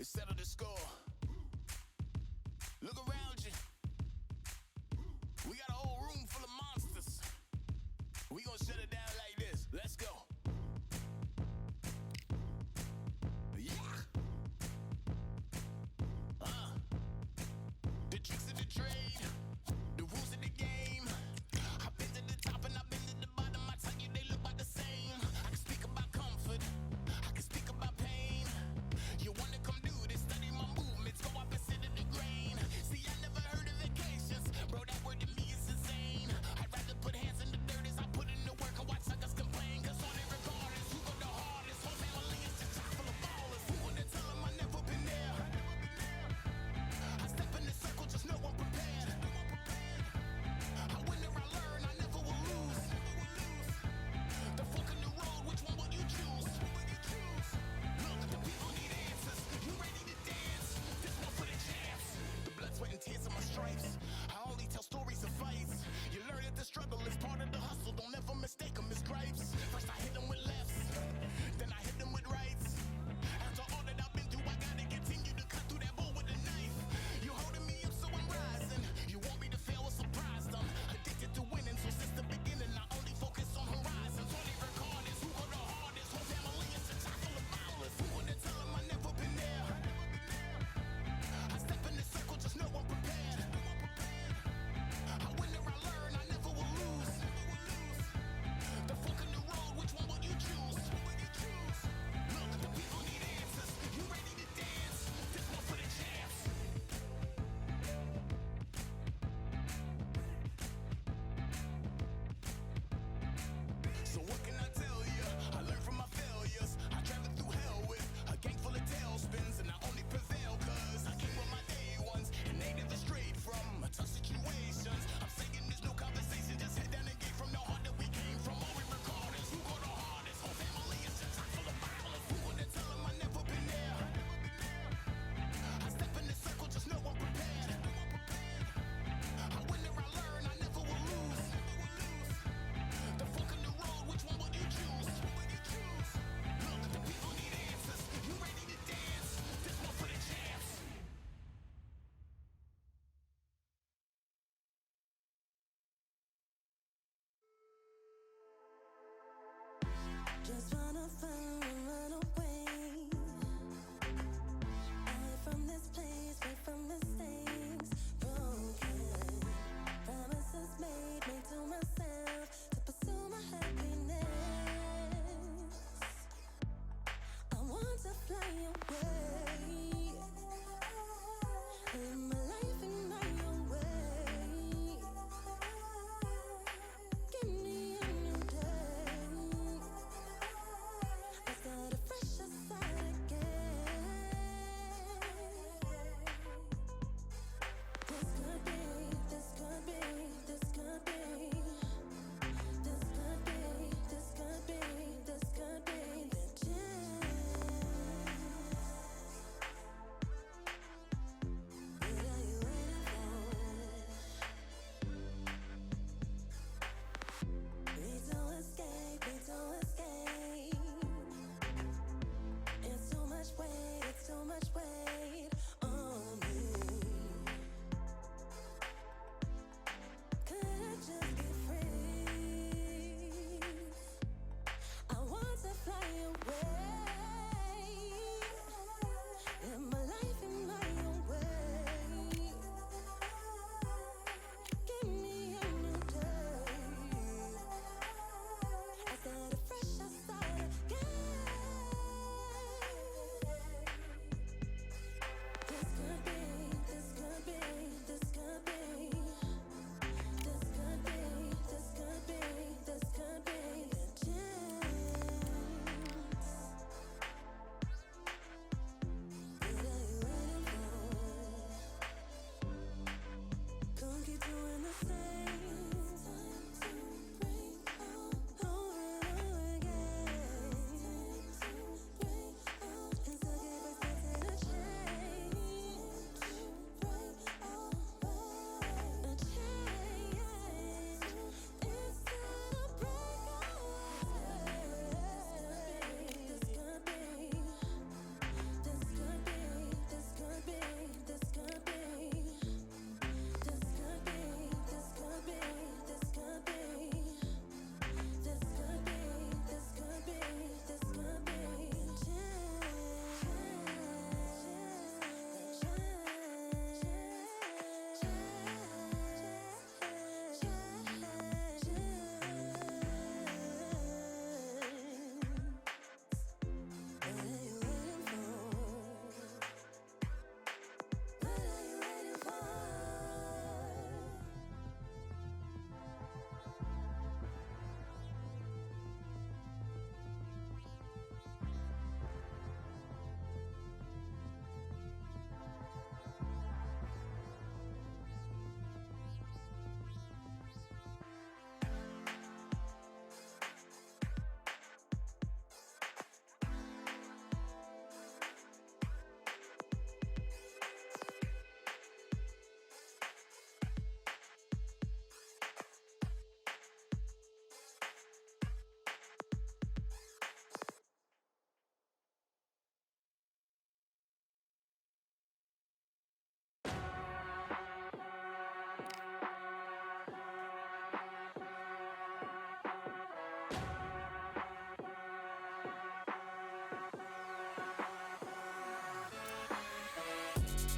settle the score. Look around you. We got a whole room full of monsters. We gonna shut it down like this. Let's go. Yeah. The tricks of the trade, the rules of the game. I've been to the top and I've been to the bottom. I tell you they look about the same. I can speak about comfort, I can speak about pain. You wanna come do this, study my movements, go opposite of the grain. See, I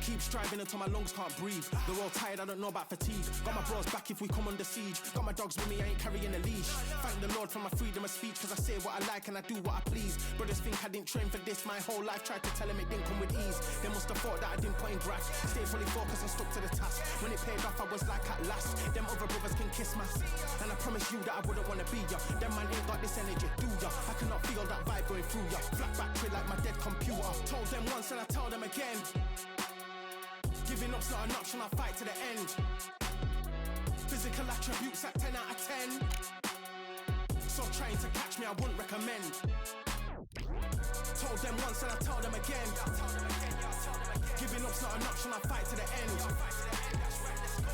Keep striving until my lungs can't breathe. The world tired, I don't know about fatigue. Got my bros back if we come under siege. Got my dogs with me, I ain't carrying a leash. Thank the Lord for my freedom of speech, cause I say what I like and I do what I please. Brothers think I didn't train for this my whole life. Tried to tell them it didn't come with ease. They must have thought that I didn't put in graft. Stayed fully focused and stuck to the task. When it paid off, I was like at last. Them other brothers can kiss my ass. And I promise you that I wouldn't wanna be ya. Them man ain't got this energy, do ya? I cannot feel that vibe going through ya. Flat battery like my dead computer. Told them once and I tell them again. Giving up's not an option, I'll fight to the end. Physical attributes at 10 out of 10. So trying to catch me, I wouldn't recommend. Told them once and I tell them again. Giving up's not an option, I'll fight to the end.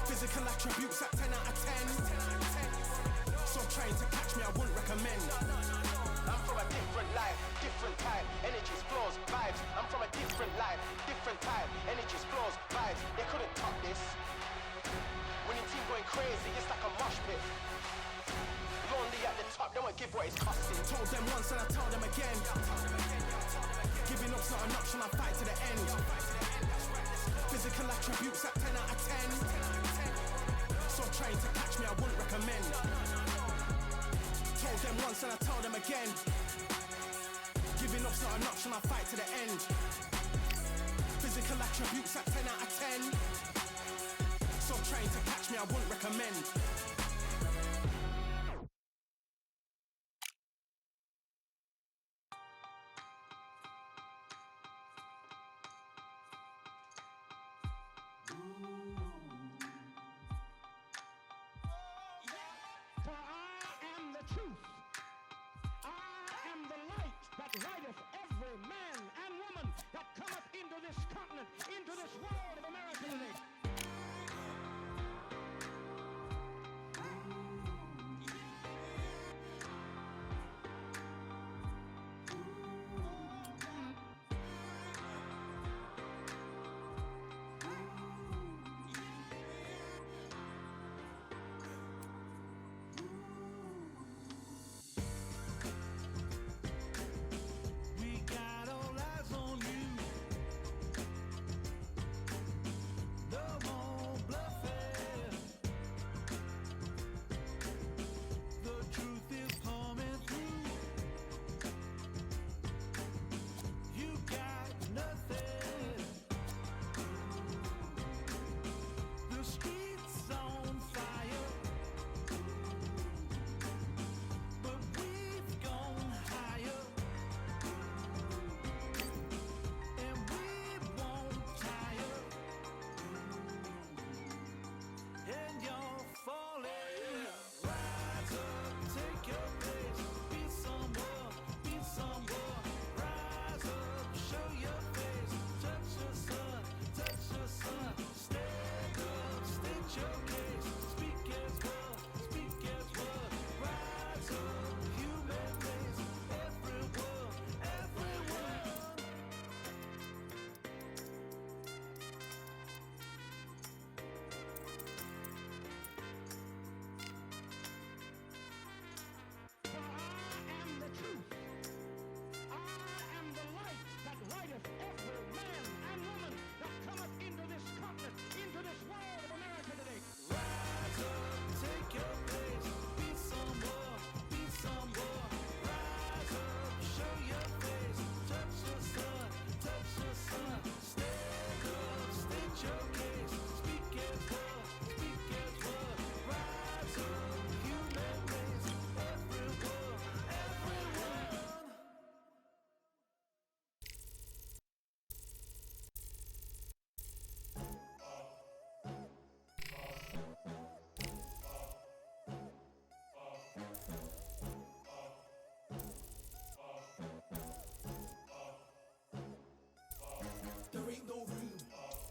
Physical attributes at 10 out of 10. So trying to catch me, I wouldn't recommend. I'm from a different life, different type, energies, flows, vibes. I'm from a different life, different type, energies, flows, vibes. They couldn't top this. When your team going crazy, it's like a mosh pit. Lonely at the top, they won't give what it's costing. Told them once and I tell them again. Giving up's not an option, I'll fight to the end. Physical attributes at 10 out of 10. So trying to catch me, I wouldn't recommend. Told them once and I tell them again. Giving up's not an option, I'll fight to the end. Physical attributes at 10 out of 10. So trying to catch me, I wouldn't recommend. Lighteth every man and woman that cometh into this continent, into this world of America today.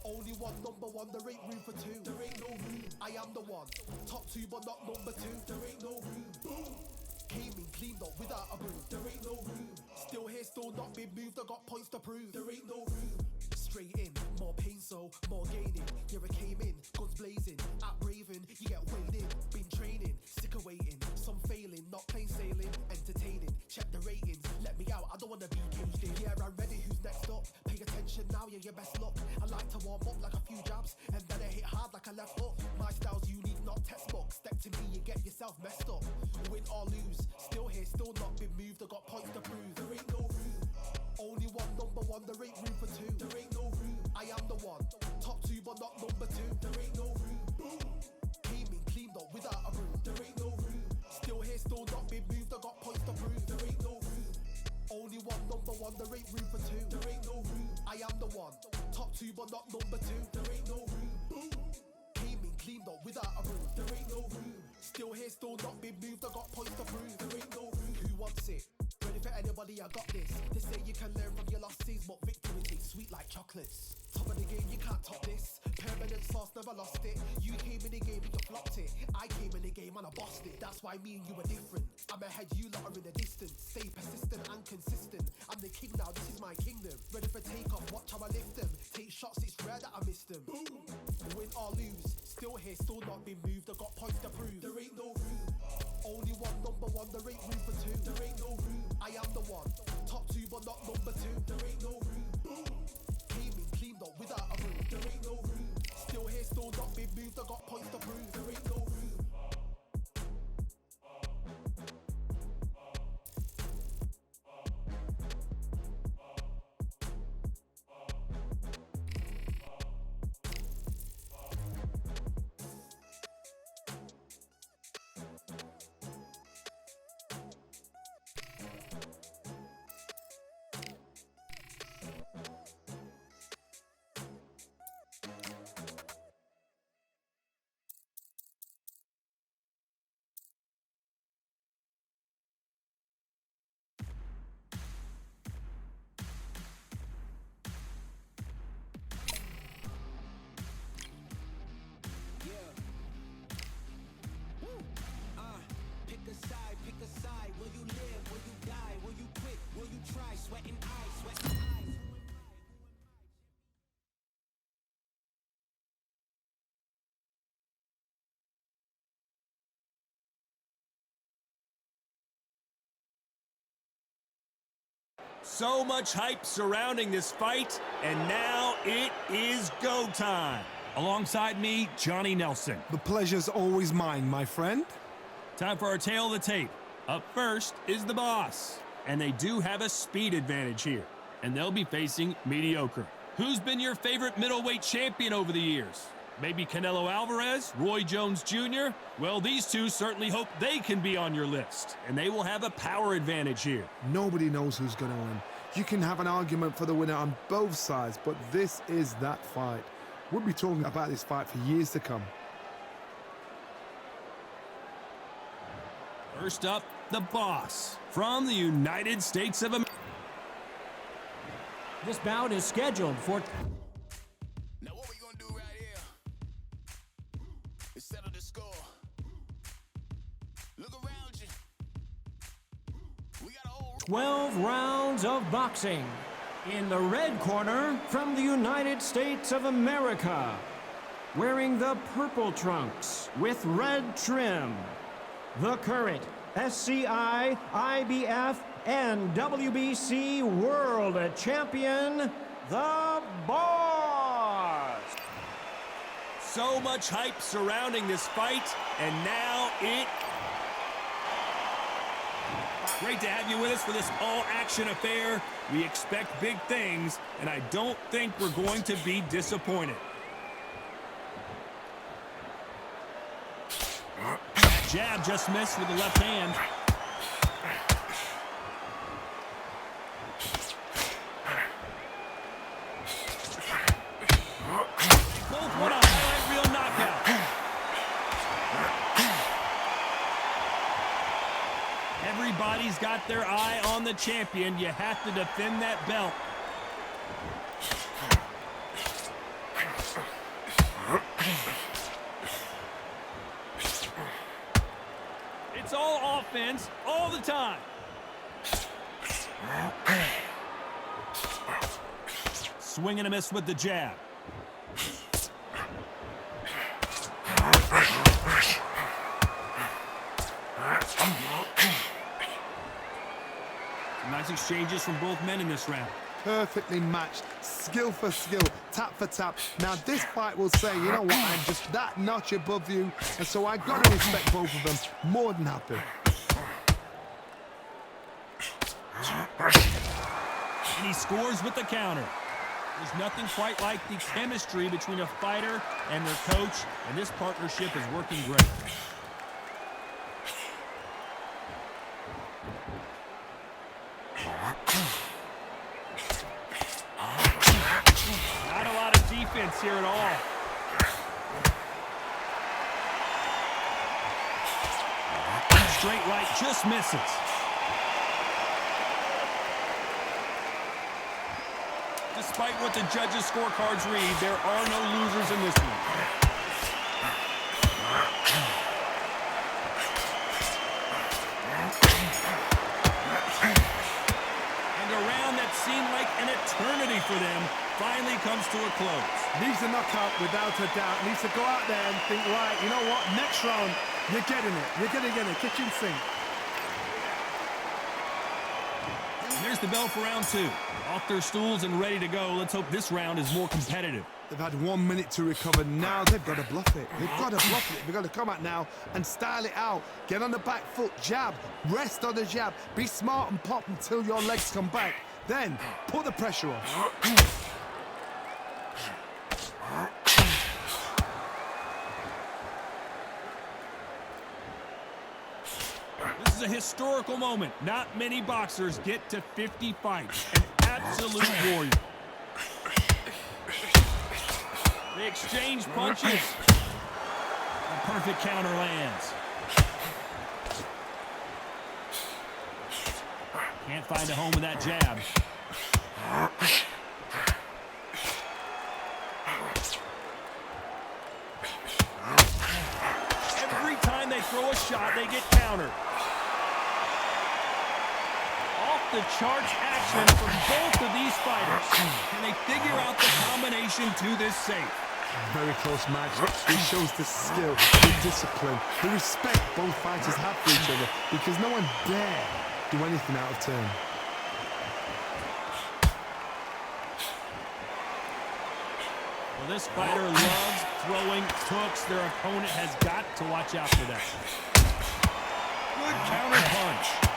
Only one, number one, there ain't room for two. There ain't no room, I am the one. Top two, but not number two. There ain't no room, boom. Came in cleaned up without a broom. There ain't no room. Still here, still not been moved, I got points to prove. There ain't no room. Straight in, more pain so, more gaining. Yeah, I came in, guns blazing. At Raven, you get weighed in. Been training, sick of waiting. Some failing, not plain sailing. Entertaining, check the ratings. Let me out, I don't wanna be caged in. Yeah, I'm ready, who's next up? Pay attention now, yeah, your best luck. I like to warm up like a few jabs, and then I hit hard like a left hook. My style's unique, not textbook. Step to me, you get yourself messed up. Win or lose, still here, still not been moved. I got points to prove. There ain't no room. Only one, number one. There ain't room for two. There ain't no room. I am the one. Top two, but not number two. There ain't no room. Boom. Came in, cleaned up without a broom. There ain't no room. Still here, still not been moved. I got points to prove. There ain't no room. Only one, number one. There ain't room for two. There ain't no room. I am the one. Top two, but not number two. There ain't no room. Boom. Came in, cleaned up without a broom. There ain't no room. Still here, still not been moved. I got points to prove. There ain't no room. Who wants it? Ready for anybody? I got this. They say you can learn from your losses, but victory tastes sweet like chocolates. Top of the game, you can't top this. Permanent sauce, never lost it. You came in the game and you flopped it. I came in the game and I bossed it. That's why me and you are different. I'm ahead, you lot are in the distance. Stay persistent and consistent. I'm the king now, this is my kingdom. Ready for takeoff, watch how I lift them. Take shots, it's rare that I miss them. Boom. Win or lose, still here, still not been moved. I got points to prove. There ain't no room. Only one, number one. There ain't room for two. There ain't no room. I am the one. Top two, but not number two. There ain't no room. Boom. Came in, cleaned up without a room. There ain't no room. Still here, still not been moved. I got points to prove. There ain't no room. Pick a side. Will you live? Will you die? Will you quit? Will you try? Sweating eyes, sweating eyes. So much hype surrounding this fight, and now it is go time. Alongside me, Johnny Nelson. The pleasure's always mine, my friend. Time for our tail of the tape. Up first is the boss. And they do have a speed advantage here. And they'll be facing mediocre. Who's been your favorite middleweight champion over the years? Maybe Canelo Alvarez, Roy Jones Jr.? Well, these two certainly hope they can be on your list. And they will have a power advantage here. Nobody knows who's going to win. You can have an argument for the winner on both sides, but this is that fight. We'll be talking about this fight for years to come. First up, the boss from the United States of America. This bout is scheduled for... Now what we gonna do right here is settle the score. Look around you. We got a whole 12 rounds of boxing. In the red corner, from the United States of America, wearing the purple trunks with red trim, the current SCI, IBF, and WBC World Champion, the Boss. So much hype surrounding this fight, and now it... Great to have you with us for this all-action affair. We expect big things, and I don't think we're going to be disappointed. Jab just missed with the left hand. Both want a highlight reel knockout. Everybody's got their eye on the champion. You have to defend that belt. It's all offense, all the time. Swing and a miss with the jab. Nice exchanges from both men in this round. perfectly matched, skill for skill, tap for tap. Now this fight will say, you know what, I'm just that notch above you, and so I got to respect both of them. More than happy. And he scores with the counter. There's nothing quite like the chemistry between a fighter and their coach, and this partnership is working great. Not a lot of defense here at all. Straight right just misses. Despite what the judges' scorecards read, there are no losers in this one. And a round that seemed like an eternity for them finally comes to a close. Needs a knockout without a doubt. Needs to go out there and think, right, you know what, next round, you're getting it. You're going to get it. Kitchen sink. And there's the bell for round two. Off their stools and ready to go. Let's hope this round is more competitive. They've had 1 minute to recover. Now they've got to bluff it. They've got to bluff it. They've got to come out now and style it out. Get on the back foot, jab, rest on the jab. Be smart and pop until your legs come back. Then put the pressure on. This is a historical moment. Not many boxers get to 50 fights. An absolute warrior. They exchange punches. A perfect counter lands. Can't find a home with that jab. Every time they throw a shot, they get countered. The charge action from both of these fighters. Can they figure out the combination to this safe? Very close match. It shows the skill, the discipline, the respect both fighters have for each other, because no one dare do anything out of turn. Well, this fighter loves throwing hooks. Their opponent has got to watch out for that. Good counter punch.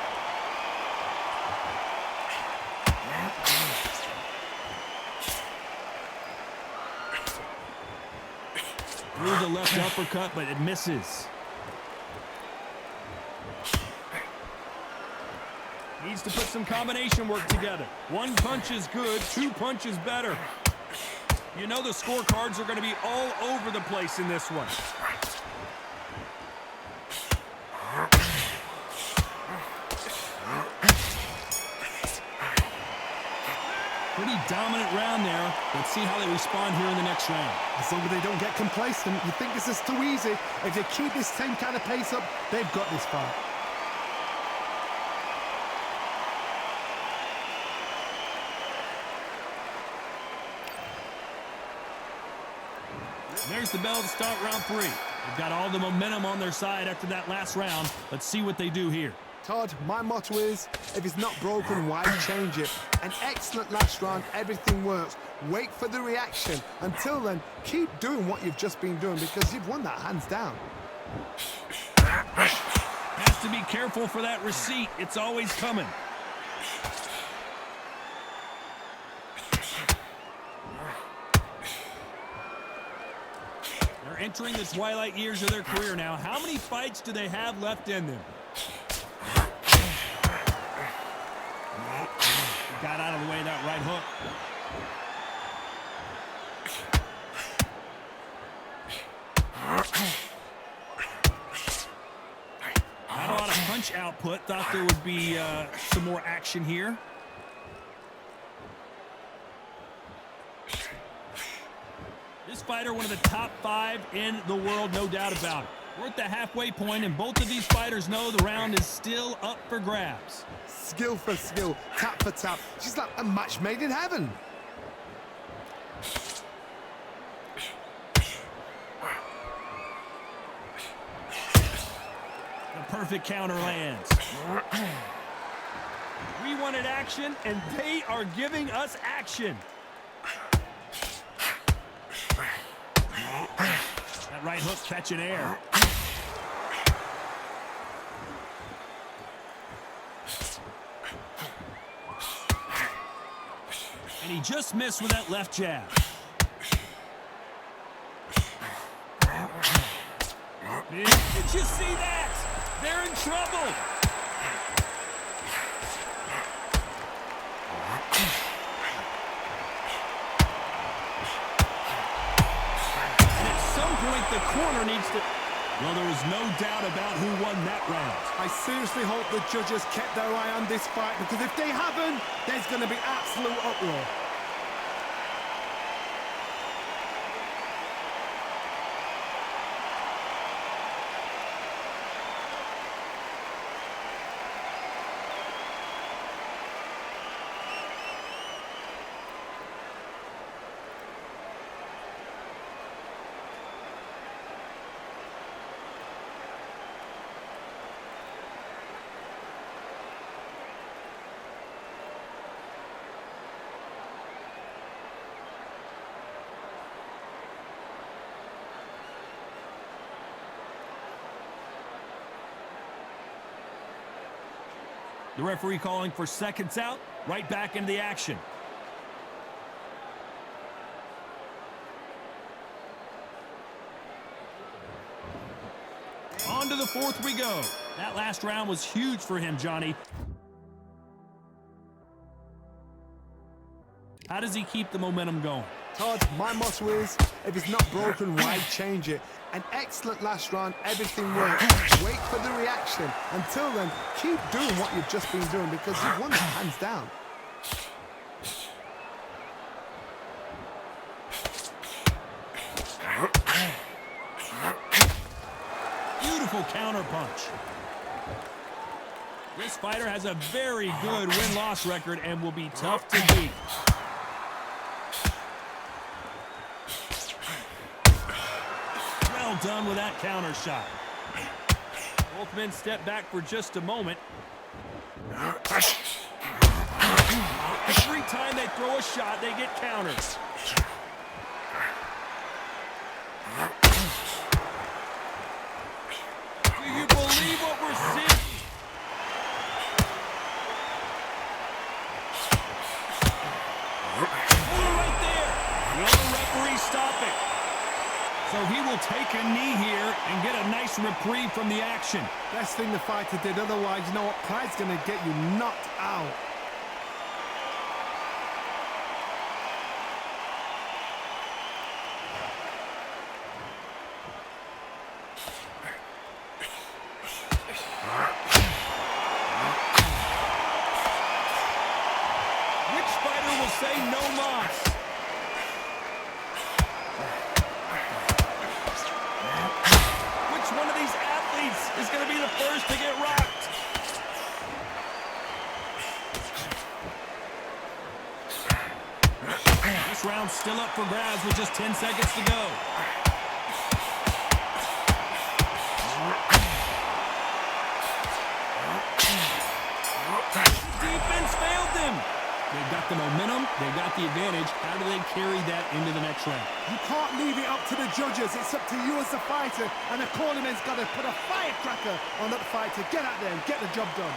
Through the left uppercut, but it misses. Needs to put some combination work together. One punch is good, two punches better. You know the scorecards are going to be all over the place in this one. Pretty dominant round there. Let's see how they respond here in the next round. As long as they don't get complacent, you think this is too easy. If they keep this same kind of pace up, they've got this fight. There's the bell to start round three. They've got all the momentum on their side after that last round. Let's see what they do here. Todd, my motto is, if it's not broken, why change it? An excellent last round, everything works. Wait for the reaction. Until then, keep doing what you've just been doing, because you've won that hands down. Has to be careful for that receipt. It's always coming. They're entering the twilight years of their career now. How many fights do they have left in them? Got out of the way of that right hook. Not a lot of punch output. Thought there would be some more action here. This fighter, one of the top 5 in the world, no doubt about it. We're at the halfway point, and both of these fighters know the round is still up for grabs. Skill for skill, tap for tap. She's like a match made in heaven. The perfect counter lands. We wanted action, and they are giving us action. That right hook catching air. And he just missed with that left jab. Did you see that? They're in trouble. And at some point, the corner needs to... Well, there is no doubt about who won that round. I seriously hope the judges kept their eye on this fight, because if they haven't, there's going to be absolute uproar. The referee calling for seconds out, right back into the action. On to the fourth we go. That last round was huge for him, Johnny. How does he keep the momentum going? Todd, my motto is, if it's not broken, why change it? An excellent last round, everything worked. Wait for the reaction. Until then, keep doing what you've just been doing, because you've won it hands down. Beautiful counter punch. This fighter has a very good win-loss record and will be tough to beat. Well done with that counter shot. Both men step back for just a moment. Every time they throw a shot, they get counters. Do you believe what we're seeing? Oh, right there. Will the referee stop it? So he will take a knee here and get a nice reprieve from the action. Best thing the fighter did, otherwise, you know what? Pride's going to get you knocked out. Which fighter will say no mas? Which one of these athletes is going to be the first to get rocked? This round's still up for grabs with just 10 seconds to go. Defense failed them. They've got the momentum, they've got the advantage. How do they carry that into the next round? You can't leave it up to the judges. It's up to you as the fighter, and the cornerman's got to put a firecracker on that fighter. Get out there and get the job done.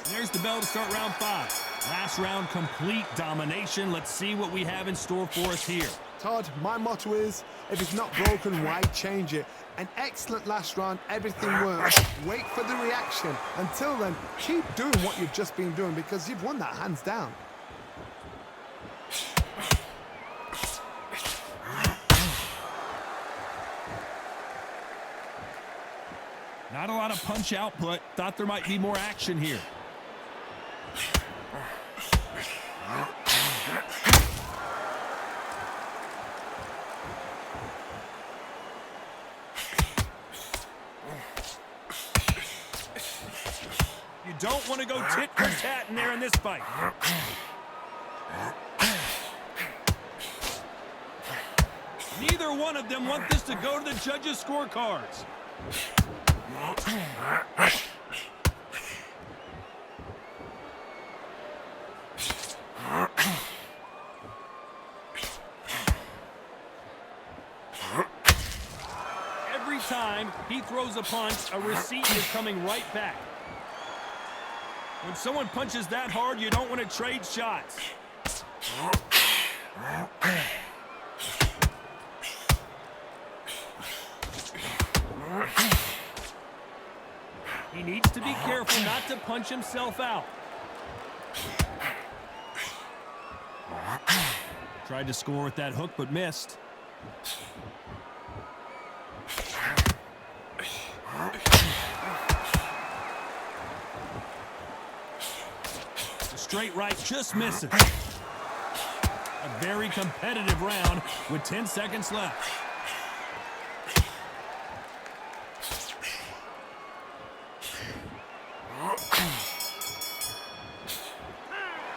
There's the bell to start round 5. Last round, complete domination. Let's see what we have in store for us here. Todd, my motto is, if it's not broken, why change it? An excellent last round, everything works. Wait for the reaction. Until then, keep doing what you've just been doing, because you've won that hands down. Not a lot of punch output. Thought there might be more action here. don't want to go tit for tat in there in this fight. Neither one of them want this to go to the judges' scorecards. Every time he throws a punch, a receipt is coming right back. When someone punches that hard, you don't want to trade shots. He needs to be careful not to punch himself out. Tried to score with that hook, but missed. The straight right just misses. A very competitive round with 10 seconds left.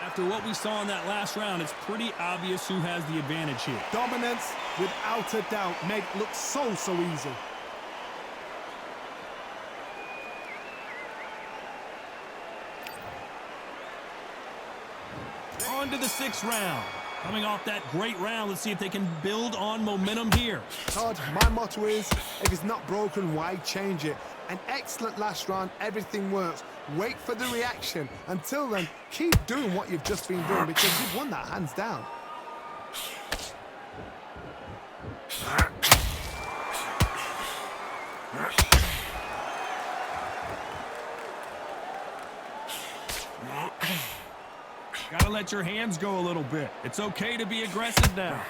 After what we saw in that last round, it's pretty obvious who has the advantage here. Dominance, without a doubt, made it look so easy. On to the 6th round. Coming off that great round, let's see if they can build on momentum here. Todd, my motto is, if it's not broken, why change it? An excellent last round, everything works. Wait for the reaction. Until then, keep doing what you've just been doing because you've won that hands down. Gotta let your hands go a little bit. It's okay to be aggressive now.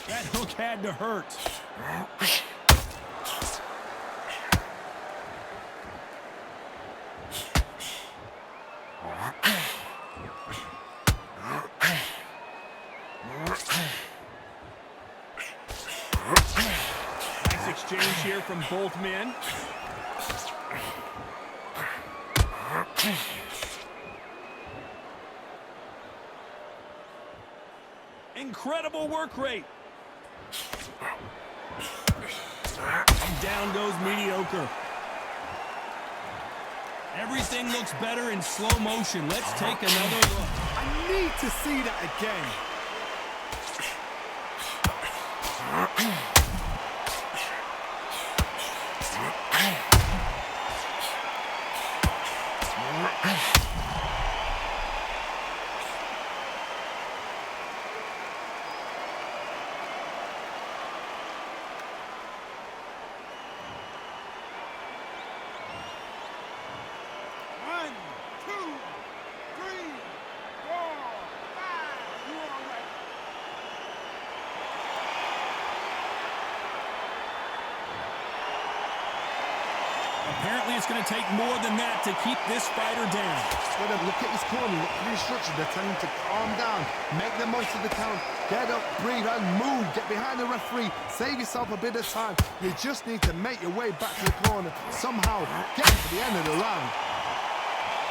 That hook had to hurt. Nice exchange here from both men. Incredible work rate. And down goes mediocre. Everything looks better in slow motion. Let's take another look. I need to see that again. Apparently, it's going to take more than that to keep this fighter down. Look at his corner, look at the instructions. They're telling him to calm down, make the most of the count, get up, breathe, and move. Get behind the referee, save yourself a bit of time. You just need to make your way back to the corner. Somehow, get to the end of the round.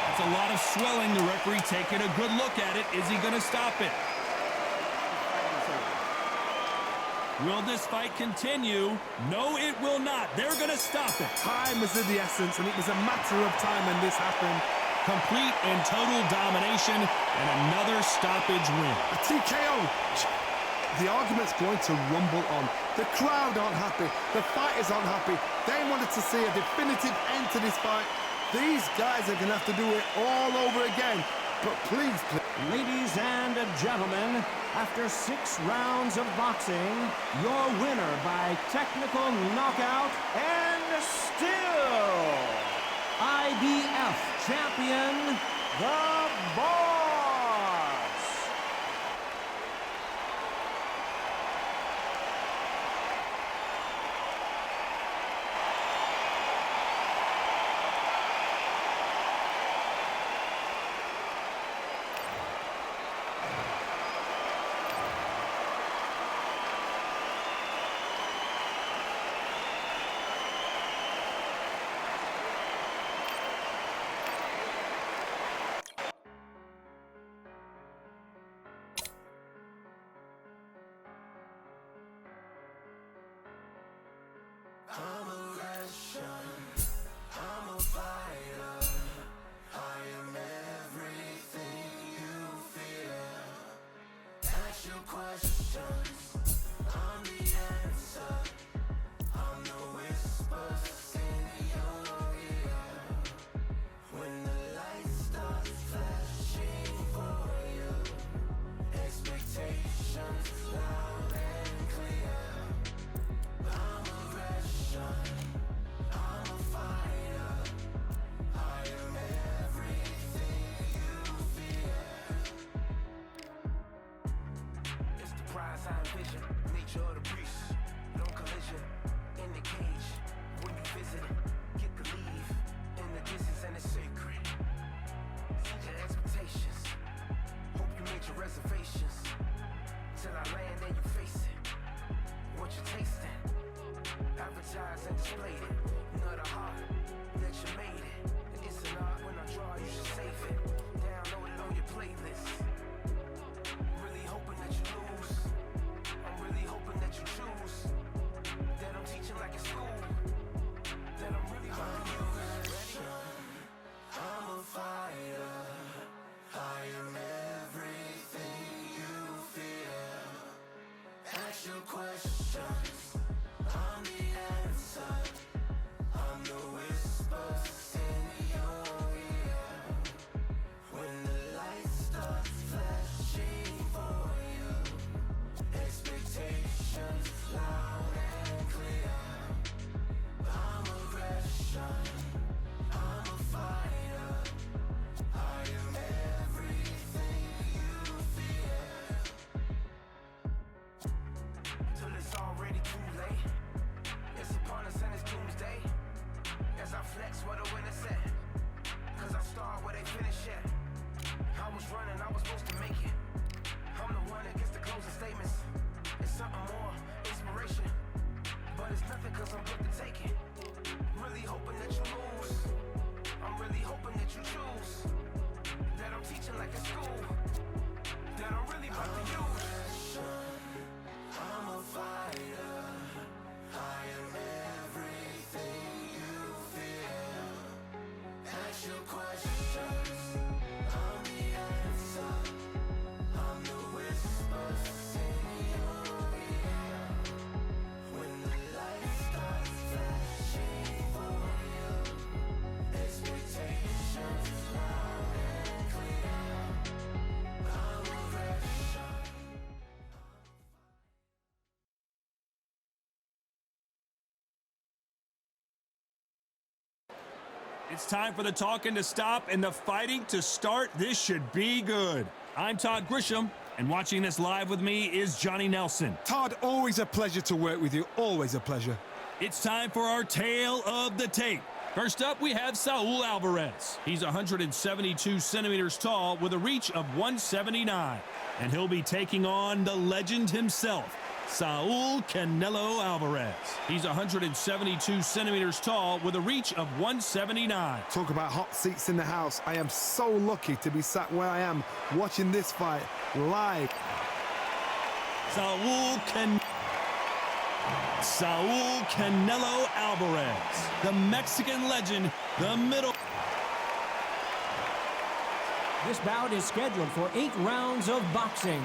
That's a lot of swelling. The referee taking a good look at it. Is he going to stop it? Will this fight continue? No, it will not. They're going to stop it. Time is of the essence, and it was a matter of time when this happened. Complete and total domination, and another stoppage win. A TKO. The argument's going to rumble on. The crowd aren't happy. The fighters aren't happy. They wanted to see a definitive end to this fight. These guys are going to have to do it all over again. But please. Ladies and gentlemen, after 6 rounds of boxing, your winner by technical knockout and still IBF champion, the Boss. I'm the answer. I'm the whispers in your ear. When the lights start flashing for you, expectations loud and clear. I'm aggression, I'm a fighter. I am everything you fear. It's the prize I envision, nature of the beast. No collision in the cage. When you visit, get the leave in the distance and it's sacred. Set your expectations. Hope you made your reservations. Till I land and you face it. What you tasting? Advertise and display it. Not a heart that you made it. It's an art when I draw, you should save it. Download it on your playlist. Really hoping that you lose. I'm really hoping that you choose. That I'm teaching like a school. That I'm really about to use. I'm a fighter. I am everything you fear. Ask your questions. I'm the answer. I'm the whispers in your ear. When the lights start flashing for you, expectations loud and clear. I'm aggression. I'm a fighter. I am everything you fear. Till it's already too late. It's upon us and it's doomsday. As I flex where the winner said. Cause I start where they finish at. I was running, I was supposed to make it. I'm the one that gets the closing statements. It's something more, inspiration. But it's nothing cause I'm good to take it. Really hoping that you lose. I'm really hoping that you choose. That I'm teaching like a school. That I'm really about to use. I'm a fighter. I am everything you fear. Ask your questions. I'm the answer. I'm the whispers in your ear. When the lights start flashing for you, expectations loud and clear. I'm aggression. It's time for the talking to stop and the fighting to start. This should be good. I'm Todd Grisham, and watching this live with me is Johnny Nelson. Todd, always a pleasure to work with you. Always a pleasure. It's time for our tale of the tape. First up, we have Saul Alvarez. He's 172 centimeters tall with a reach of 179, and he'll be taking on the legend himself, Saul Canelo Alvarez. He's 172 centimeters tall with a reach of 179. Talk about hot seats in the house. I am so lucky to be sat where I am watching this fight live. Saul Canelo Alvarez, the Mexican legend, the middle. This bout is scheduled for 8 rounds of boxing.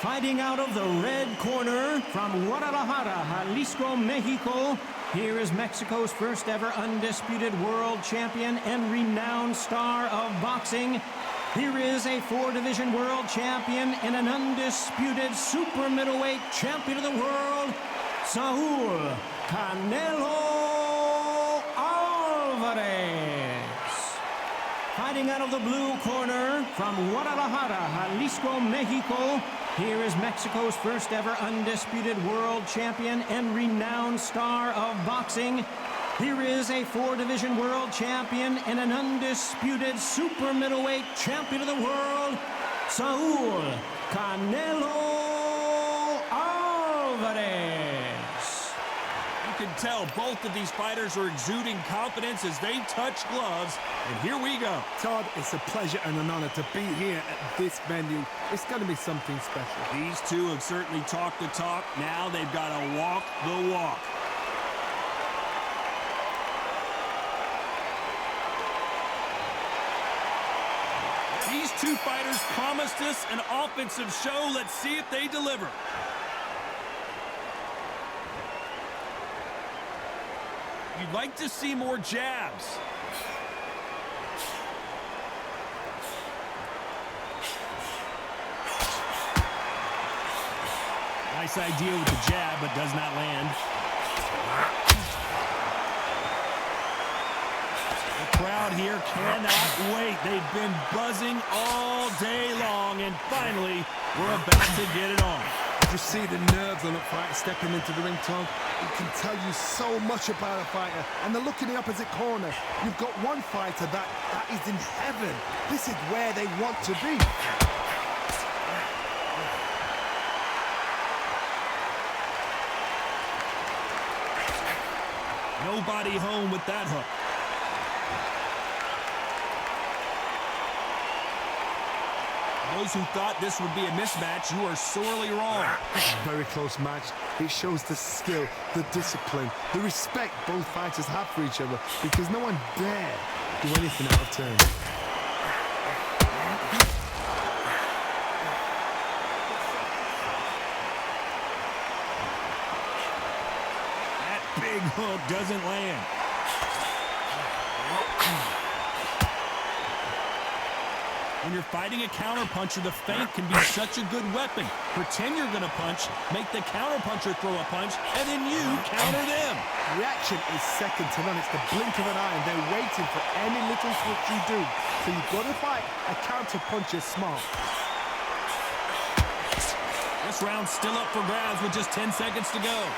Fighting out of the red corner from Guadalajara, Jalisco, Mexico, here is Mexico's first ever undisputed world champion and renowned star of boxing. Here is a 4-division world champion and an undisputed super middleweight champion of the world, Saul Canelo Alvarez. Fighting out of the blue corner from Guadalajara, Jalisco, Mexico, here is Mexico's first ever undisputed world champion and renowned star of boxing. Here is a 4-division world champion and an undisputed super middleweight champion of the world, Saul Canelo Alvarez. You can tell both of these fighters are exuding confidence as they touch gloves, and here we go. Todd, it's a pleasure and an honor to be here at this venue. It's going to be something special. These two have certainly talked the talk. Now they've got to walk the walk. These two fighters promised us an offensive show. Let's see if they deliver. You'd like to see more jabs. Nice idea with the jab, but does not land. The crowd here cannot wait. They've been buzzing all day long, and finally, we're about to get it on. You see the nerves on a fighter stepping into the ring, Tom. It can tell you so much about a fighter. And the look in the opposite corner. You've got one fighter that is in heaven. This is where they want to be. Nobody home with that hook. Those who thought this would be a mismatch, you are sorely wrong. Very close match. It shows the skill, the discipline, the respect both fighters have for each other, because no one dare do anything out of turn. That big hook doesn't land. When you're fighting a counterpuncher, the feint can be such a good weapon. Pretend you're going to punch, make the counterpuncher throw a punch, and then you counter them. Reaction is second to none. It's the blink of an eye, and they're waiting for any little switch you do. So you've got to fight a counterpuncher smart. This round's still up for grabs with just 10 seconds to go.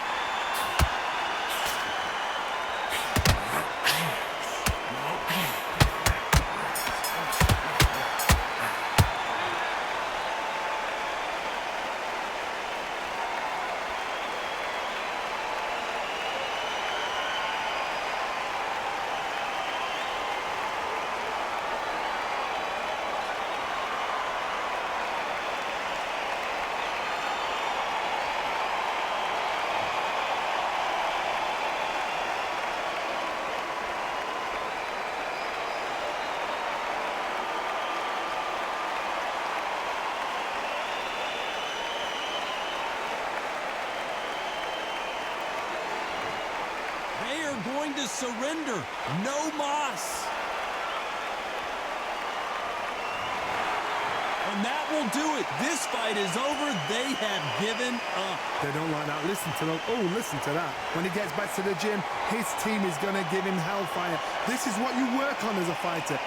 They are going to surrender. No mas. And that will do it. This fight is over. They have given up. They don't like that. Listen to them. Oh, listen to that. When he gets back to the gym, his team is going to give him hellfire. This is what you work on as a fighter.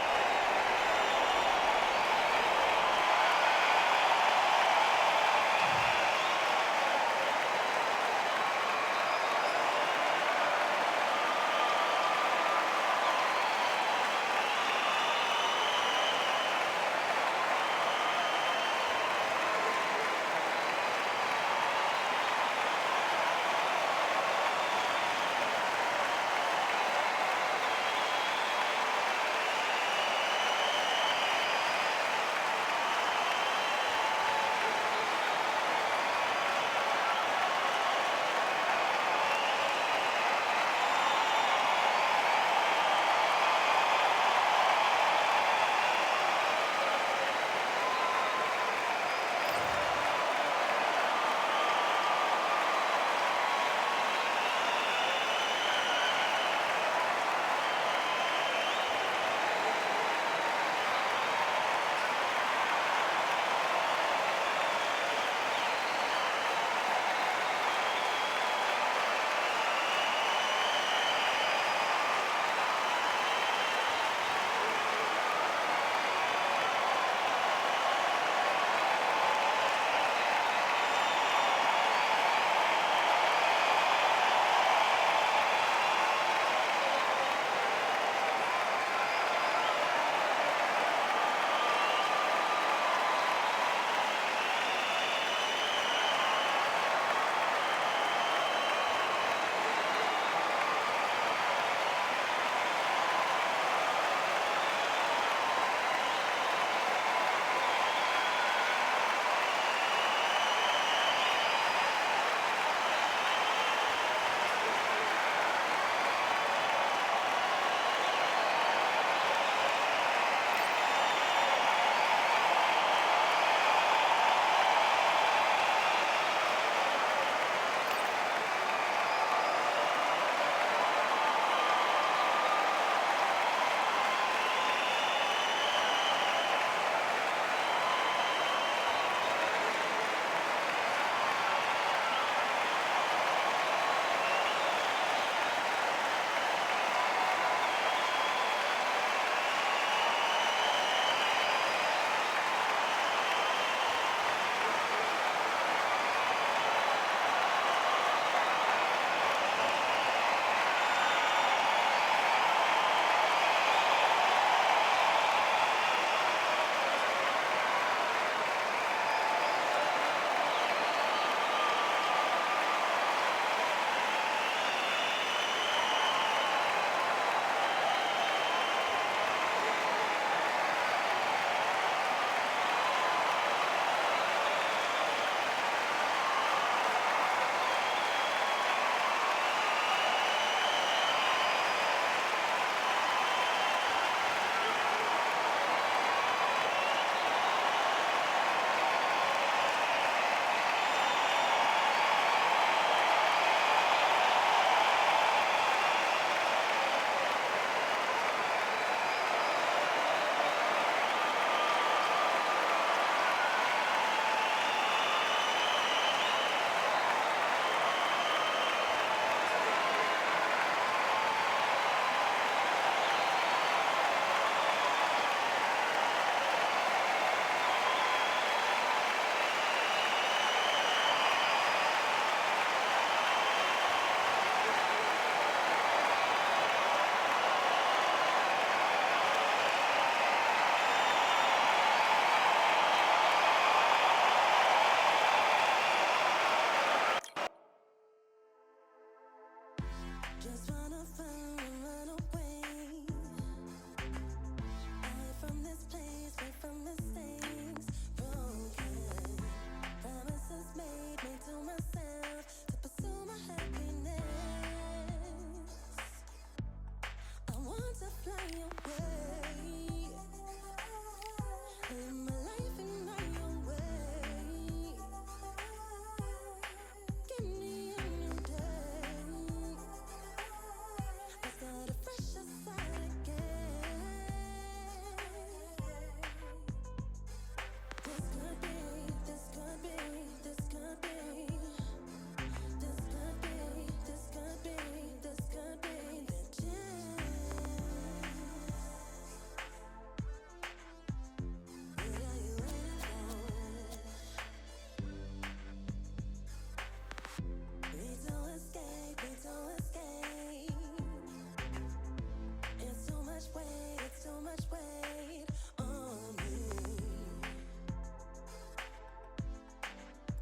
too much weight on me.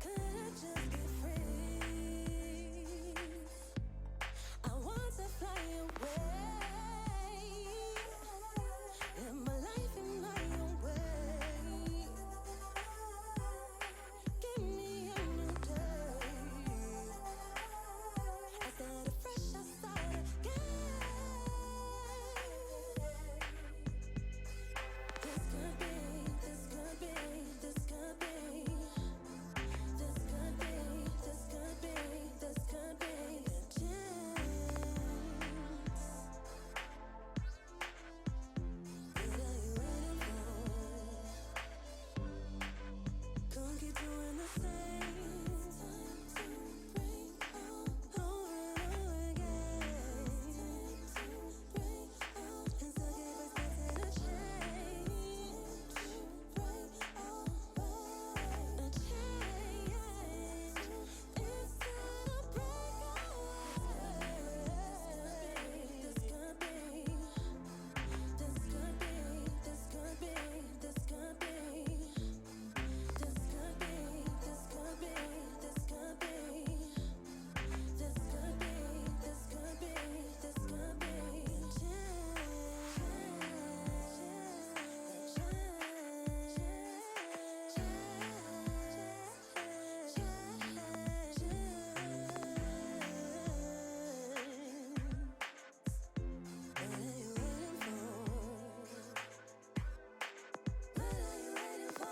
Could I just be free? I want to fly away, live my life in my own way. Give me a new day. I start afresh, I start again. This could be, this could be, this could be. This could be, this could be, this could be a chance. What are you waiting for? Can't keep doing the same. It's time to bring out over and over again. It's time to bring out and still give respect to the change. Bring out a change. It's time to break away. This could be, this could be, this could be, this could be. This could be, this could be, this could be. This could be, this could be, this could be. What are you waiting for? What are you waiting for?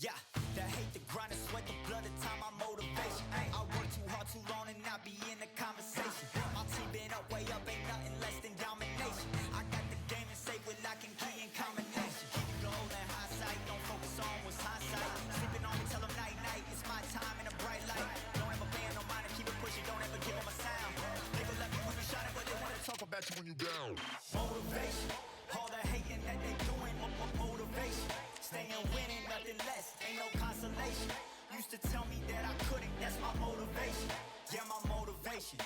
Yeah, the hate, the grind, the sweat, the blood, the time, my motivation. Ay, I work too hard, too long, and not be in the conversation. My team been up, way up, ain't nothing less than domination. I got the game and say with lock and key in combination. Keep it low and high side, don't focus on what's hindsight. Sleeping on me, tell them night, night, it's my time in a bright light. Don't ever band, no mind, keep it pushing, don't ever give them a sound. They gon' let me when you shining, but they wanna talk about you when you down. Motivation, all the hating that they doing, motivation. Staying winning, nothing less, ain't no consolation. Used to tell me that I couldn't, that's my motivation. Yeah, my motivation,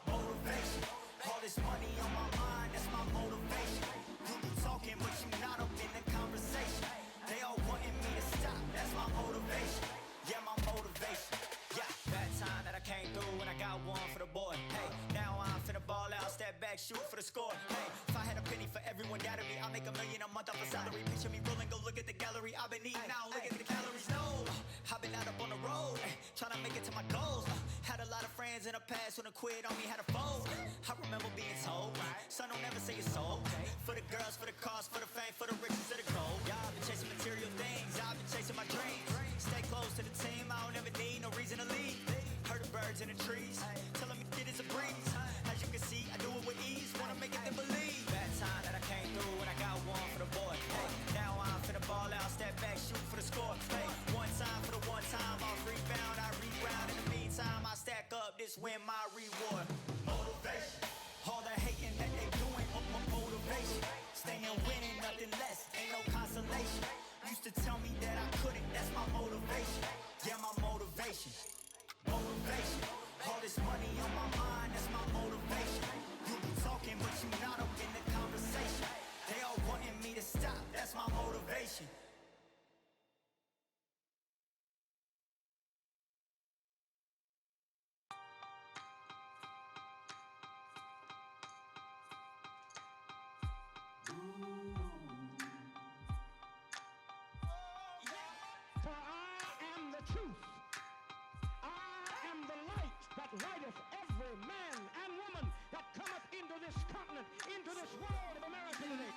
motivation. All this money on my mind, that's my motivation. You be talking, but you not up in the conversation. They all wanting me to stop, that's my motivation. Yeah, my motivation. Yeah, bad time that I came through and I got one for the boy. Hey, now I'm finna ball out, step back, shoot for the score. Hey, if I had a penny for everyone doubted me, I'll make $1 million a month off a salary. Picture me rolling, go look at the gallery. I've been eating now, look at the calories. No, I've been out up on the road, trying to make it to my goals. Had a lot of friends in the past when I quit on me, had a fold. I remember being told, son, don't ever say it's sold. For the girls, for the cars, for the fame, for the riches, for the gold. Yeah, I've been chasing material things, I've been chasing my dreams. Stay close to the team, I don't ever need no reason to leave. Heard the birds in the trees, telling me it is a breeze. As you can see, I do it with ease, wanna make it then believe. Bad time that I came through and I got one for the boy. Hey, now I'm finna ball out, step back, shoot for the score. Hey, one time for the one time, I'll rebound, I reground. In the meantime, I stack up, this win my reward. Motivation, all the hating that they doing, motivation. Staying winning, nothing less, ain't no consolation. Used to tell me that I couldn't, that's my motivation. Yeah, my motivation, motivation. All this money on my mind, that's my motivation. You be talking, but you not up in the conversation. They all wanting me to stop, that's my motivation. For I am the truth. I am the light that lighteth every man and woman that cometh into this continent, into this world of America today.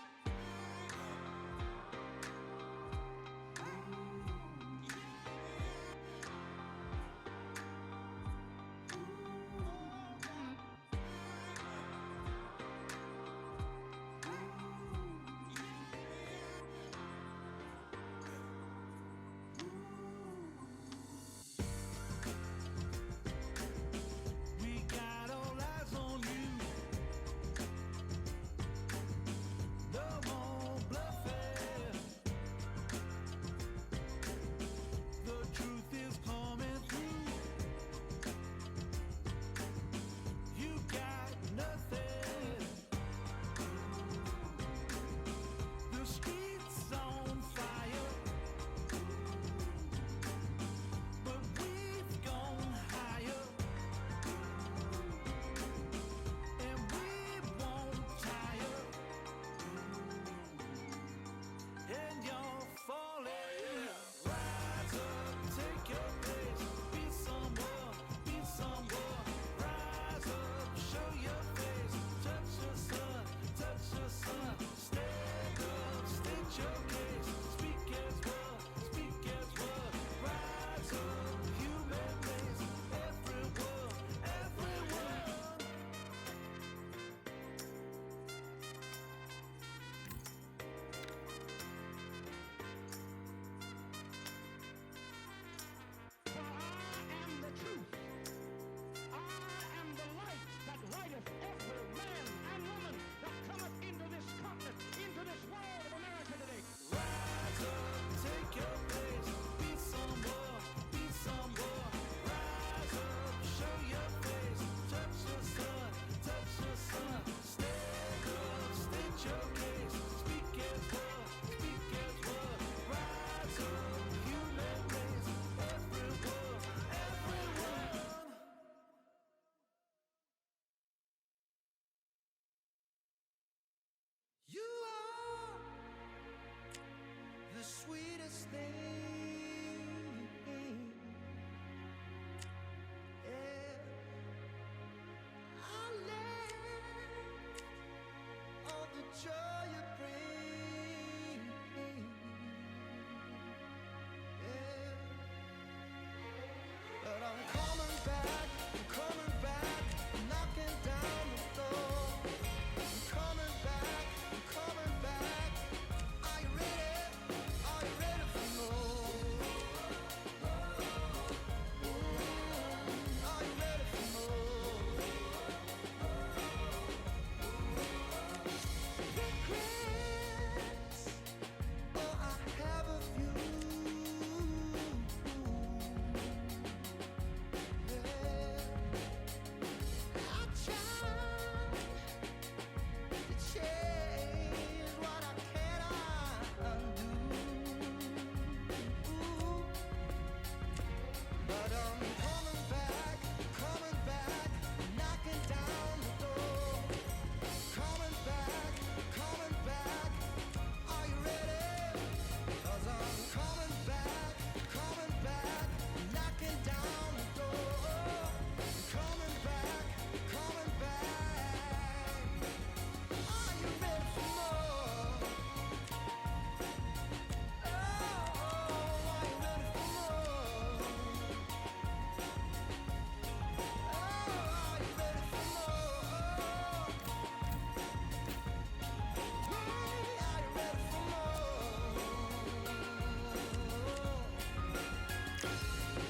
sweetest thing. Yeah. I live on the joy you bring. Yeah. But I'm coming back, knocking down the door. I'm coming back, Are you ready? Are you ready for more? Are you ready for more? Regrets, oh, I have a few. I tried to change what I cannot undo, but I'm coming back, knocking down the door. Coming back, are you ready? 'Cause I'm coming back, knocking down the door. Coming back, are you ready for more? Oh, are you ready for more? Oh, are you ready for more? Hey, are you ready for more?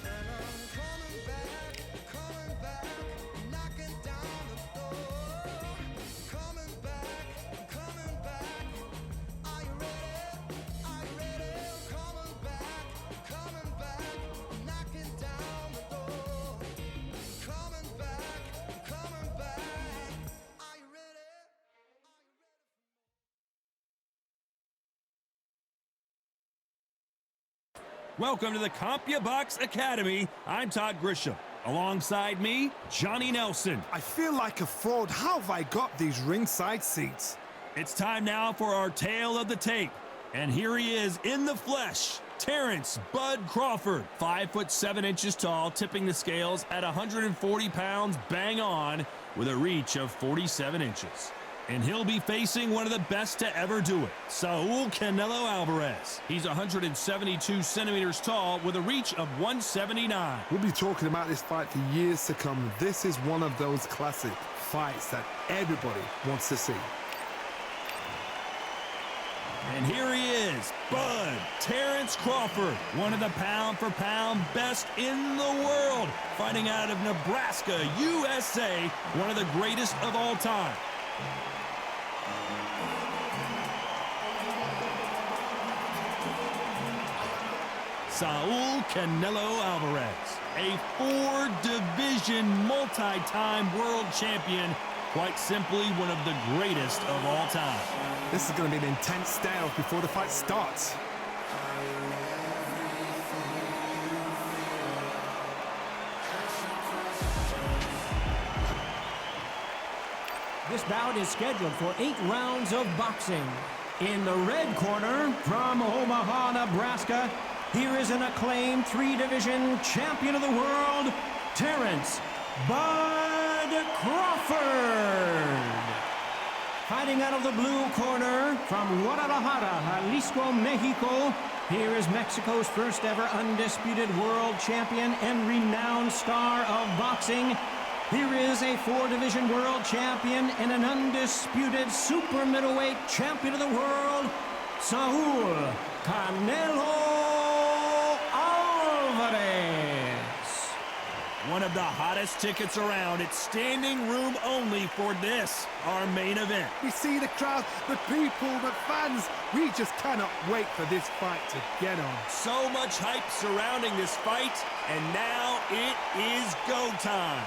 And I'm coming back, knocking down the door. Coming back, are you ready? Are you ready? Coming back, knocking down the door. Coming back, are you ready? Welcome to the CompuBox Academy. I'm Todd Grisham. Alongside me, Johnny Nelson. I feel like a fraud. How have I got these ringside seats? It's time now for our tale of the tape. And here he is in the flesh, Terrence Bud Crawford. 5'7" tall, tipping the scales at 140 pounds bang on with a reach of 47 inches. And he'll be facing one of the best to ever do it, Saul Canelo Alvarez. He's 172 centimeters tall with a reach of 179. We'll be talking about this fight for years to come. This is one of those classic fights that everybody wants to see. And here he is, Bud Terrence Crawford, one of the pound-for-pound best in the world, fighting out of Nebraska, USA, one of the greatest of all time. Saul Canelo Alvarez, a 4-division multi-time world champion, quite simply one of the greatest of all time. This is going to be an intense standoff before the fight starts. This bout is scheduled for 8 rounds of boxing. In the red corner, from Omaha, Nebraska, here is an acclaimed 3-division champion of the world, Terrence Bud Crawford. Fighting out of the blue corner, from Guadalajara, Jalisco, Mexico, here is Mexico's first ever undisputed world champion and renowned star of boxing. Here is a 4-division world champion and an undisputed super middleweight champion of the world, Saul Canelo Alvarez. One of the hottest tickets around. It's standing room only for this, our main event. We see the crowd, the people, the fans. We just cannot wait for this fight to get on. So much hype surrounding this fight, and now it is go time.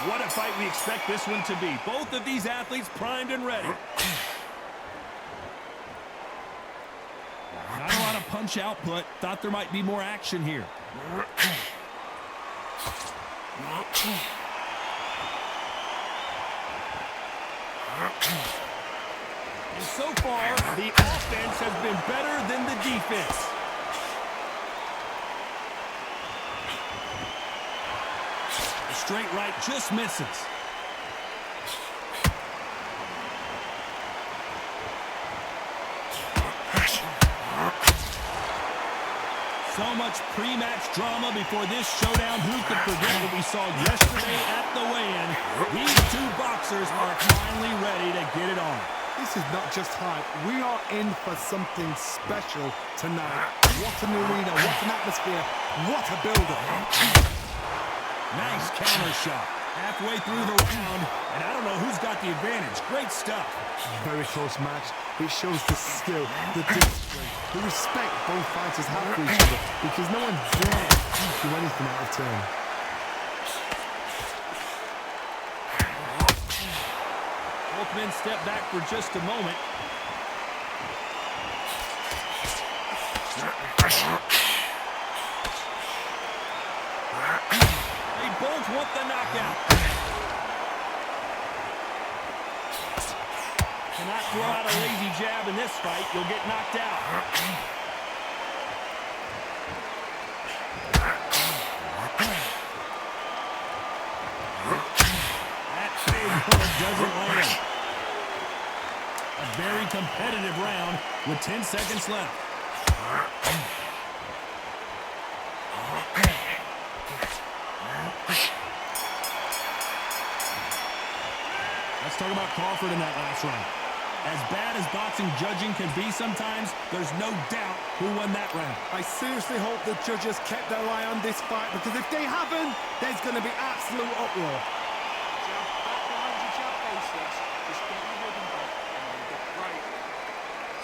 What a fight we expect this one to be. Both of these athletes primed and ready. Not a lot of punch output. Thought there might be more action here. And so far, the offense has been better than the defense. The straight right just misses. So much pre-match drama before this showdown. Who could forget what we saw yesterday at the weigh-in? These two boxers are finally ready to get it on. This is not just hype. We are in for something special tonight. What an arena, what an atmosphere, what a build-up. Nice counter shot. Halfway through the round, and I don't know who's got the advantage. Great stuff. Very close match. It shows the skill, the discipline, the respect both fighters have for each other because no one dare do anything out of turn. Both men step back for just a moment. They both want the knockout. Cannot throw out a lazy jab in this fight. You'll get knocked out. That big hook doesn't land. A very competitive round with 10 seconds left. Let's talk about Crawford in that last round. As bad as boxing judging can be sometimes, there's no doubt who won that round. I seriously hope the judges kept their eye on this fight because if they haven't, there's going to be absolute uproar. Jab back behind your jab basics. Just get your rhythm back and you'll get great.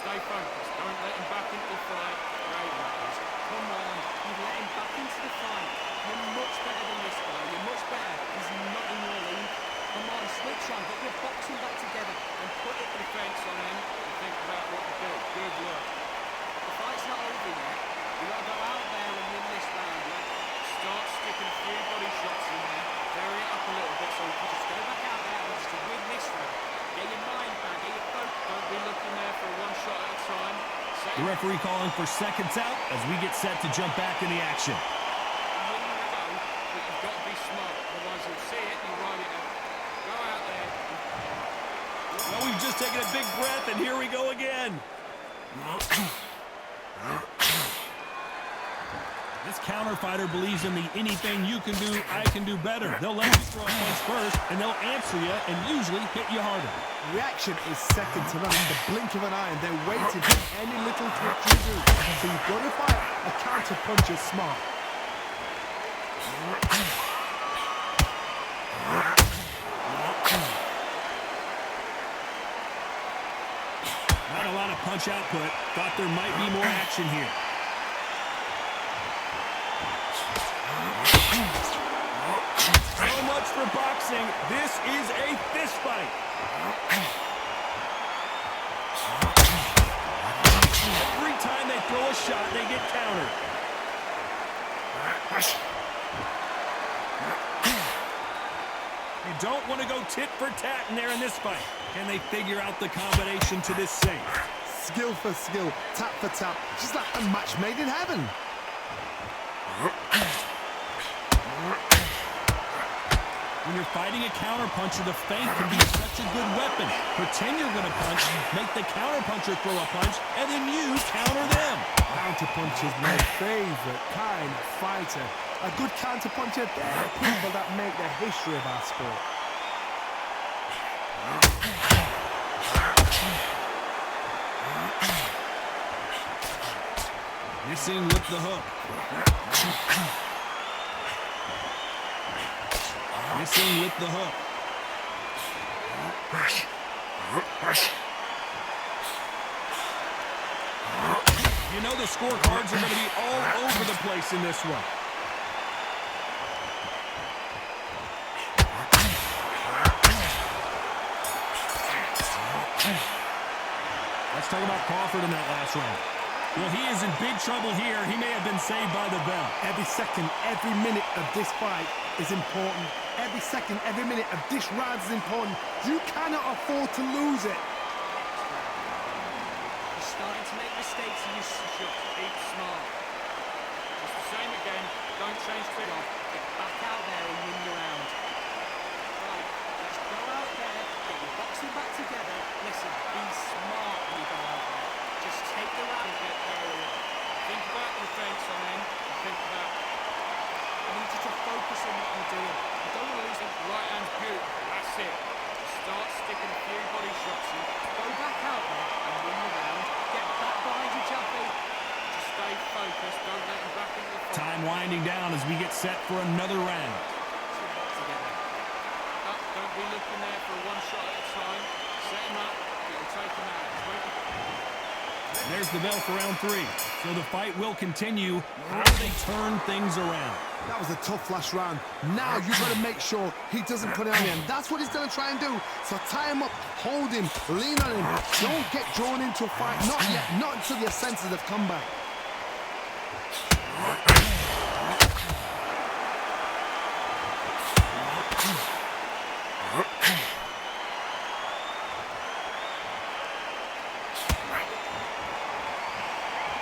Stay focused. Don't let him back into the fight. Great, Marcus. Come on. You've let him back into the fight. You're much better than this guy. You're much better. He's not in your league. Come on, switch on. Get your boxing back together and put it in defense on him and think about what to do. Good luck. The fight's not over yet. You've got to go out there and win this round. Start sticking a few body shots in there. Vary it up a little bit so you can just go back out there and just win this round. Get your mind back, get your focus. Don't be looking there for one shot at a time. The referee calling for seconds out as we get set to jump back in the action. Win the go, but you've got to be smart. Otherwise you'll see it and you'll write it out. Go out there. Well, we've just taken a big breath, and here we go again. This counter fighter believes in the anything you can do, I can do better. They'll let you throw a punch first, and they'll answer you and usually hit you harder. Reaction is second to none. In the blink of an eye, and they're waiting for any little twitch you do. So you've got to fight a counter puncher smart. Not a lot of punch output. Thought there might be more action here. So much for boxing. This is a fist fight. Every time they throw a shot, they get countered. You don't want to go tit for tat in there in this fight. Can they figure out the combination to this save? Skill for skill, tap for tap, just like a match made in heaven. When you're fighting a counterpuncher, the feint can be such a good weapon. Pretend you're going to punch, make the counterpuncher throw a punch, and then you counter them. Counterpuncher's my favorite kind of fighter. A good counterpuncher, they're people that make the history of our sport. Missing with the hook. Missing with the hook. You know the scorecards are going to be all over the place in this one. Let's talk about Crawford in that last round. Well, he is in big trouble here. He may have been saved by the bell. Every second, every minute of this fight is important. Every second, every minute of this round is important. You cannot afford to lose it. He's starting to make mistakes and he's keep smart. Just the same again. Don't change too long. Get back out there and win the round. Right, let's go out there, get your boxing back together. Listen, be smart when you go out there. Just take the round. Don't get carried away. Think about the defense on him. Think about. I need you to focus on what you're doing. You don't want to lose the right hand good. That's it. Start sticking a few body shots in. Go back out there and win the round. Get back behind your jab feet. Just stay focused. Don't let him back into the fight. Time winding down as we get set for another round. Together. Don't be looking there for one shot at a time. Set him up. It'll take him out. There's the bell for round 3. So the fight will continue. How do they turn things around? That was a tough last round. Now you've got to make sure he doesn't put it on him. That's what he's going to try and do. So tie him up, hold him, lean on him. Don't get drawn into a fight. Not yet. Not until your senses have come back.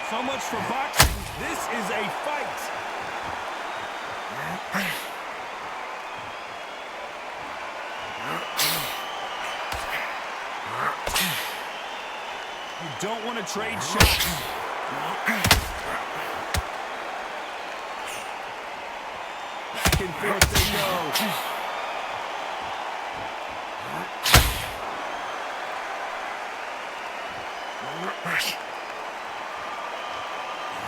So much for boxing. This is a fight. You don't want to trade shots. Back and forth they go.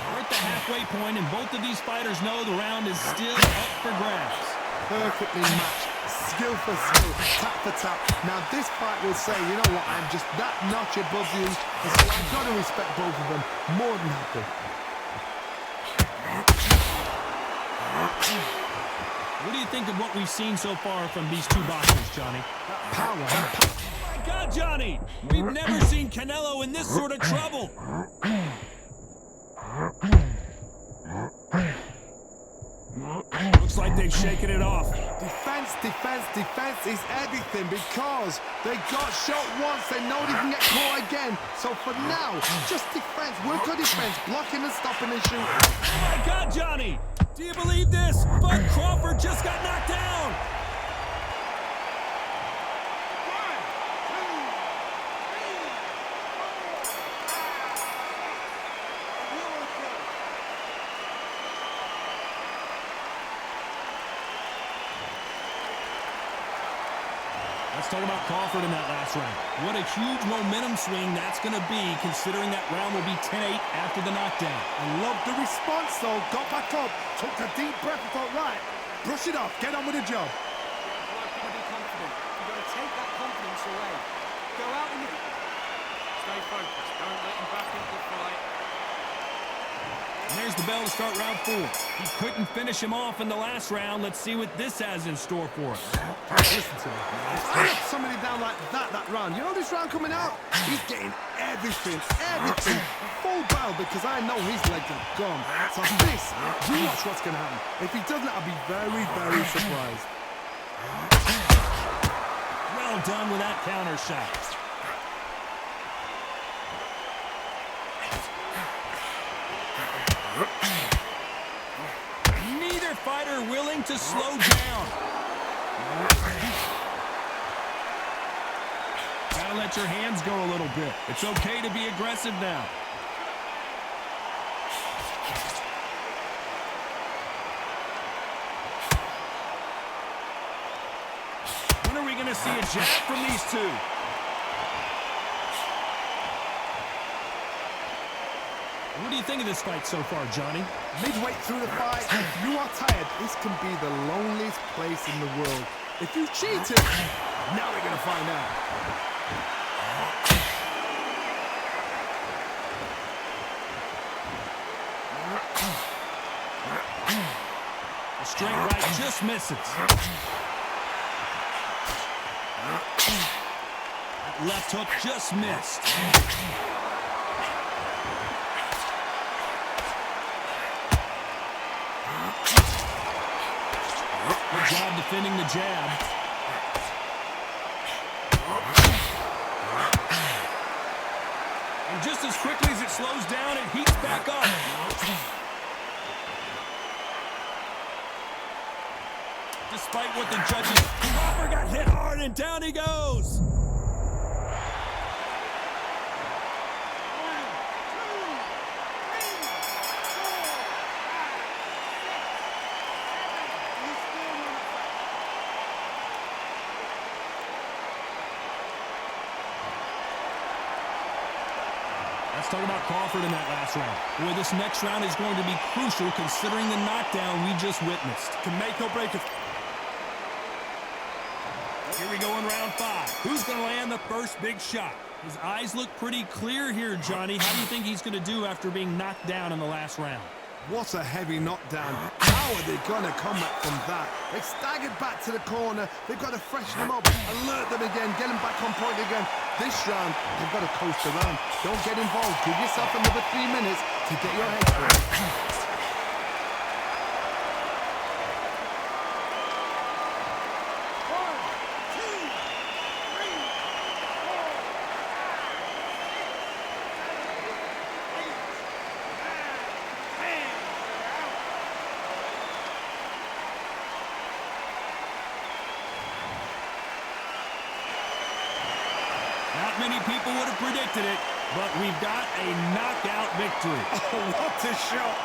We're at the halfway point, and both of these fighters know the round is still up for grabs. Perfectly matched, skill for skill, tap for tap. Now this fight will say, you know what, I'm just that notch above you, and so I've got to respect both of them more than happy. What do you think of what we've seen so far from these two boxers, Johnny? Power. My God, Johnny! We've never seen Canelo in this sort of trouble. Looks like they've shaken it off. Defense, defense, defense is everything because they got shot once, they know they can get caught again. So for now, just defense, work on defense, blocking and stopping and shooting. Oh my God, Johnny! Do you believe this? Bud Crawford just got knocked down! Let's talk about Crawford in that last round. What a huge momentum swing that's going to be, considering that round will be 10-8 after the knockdown. I love the response though, got back up, took a deep breath and thought, right, brush it off, get on with the job. I'd like you to be confident. You've got to take that confidence away. Go out and stay focused. Don't let him back into the fight. And there's the bell to start round 4. He couldn't finish him off in the last round. Let's see what this has in store for us. Listen to me. If I knock somebody down like that round, you know this round coming out? He's getting everything, full bell because I know his legs are gone. So this, you watch what's going to happen. If he doesn't, I'll be very, very surprised. Well done with that counter shot. Neither fighter willing to slow down. Gotta let your hands go a little bit. It's okay to be aggressive now. When are we gonna see a jab from these two? What do you think of this fight so far, Johnny? Midway through the fight, if you are tired, this can be the loneliest place in the world. If you cheated, now we're gonna find out. The straight right just misses. That left hook just missed. defending the jab. And just as quickly as it slows down, it heats back up. Despite what the judges... Crawford got hit hard, and down he goes. Let's talk about Crawford in that last round. Boy, this next round is going to be crucial considering the knockdown we just witnessed. Can make or break it. Here we go in round 5. Who's going to land the first big shot? His eyes look pretty clear here, Johnny. How do you think he's going to do after being knocked down in the last round? What a heavy knockdown. How are they going to come back from that? They staggered back to the corner. They've got to freshen them up, alert them again, get them back on point again. This round, they've got to coast around. Don't get involved. Give yourself another 3 minutes to get your head straight. Not many people would have predicted it, but we've got a knockout victory. Oh, what a shot!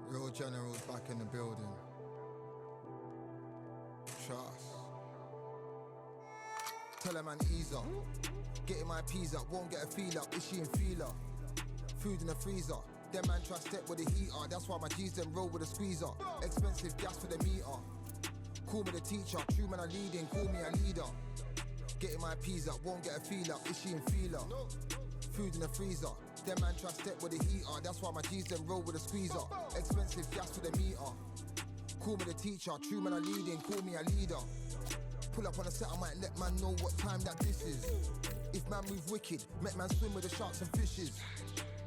Real generals back in the building. Trust. Tell a man ease up. Getting my peas up, won't get a feel up. Is she in feeler? Food in the freezer. Them man try step with the heater. That's why my G's them roll with a squeezer. Expensive gas for the meter. Call me the teacher. True man I leading, call me a leader. Getting my peas up, won't get a feel up. Is she in feeler? Food in the freezer. Them man try step with the heater. That's why my G's them roll with a squeezer. Expensive gas for the meter. Call me the teacher. True man I leading, call me a leader. Pull up on a set, I might let man know what time that this is. If man move wicked, make man swim with the sharks and fishes.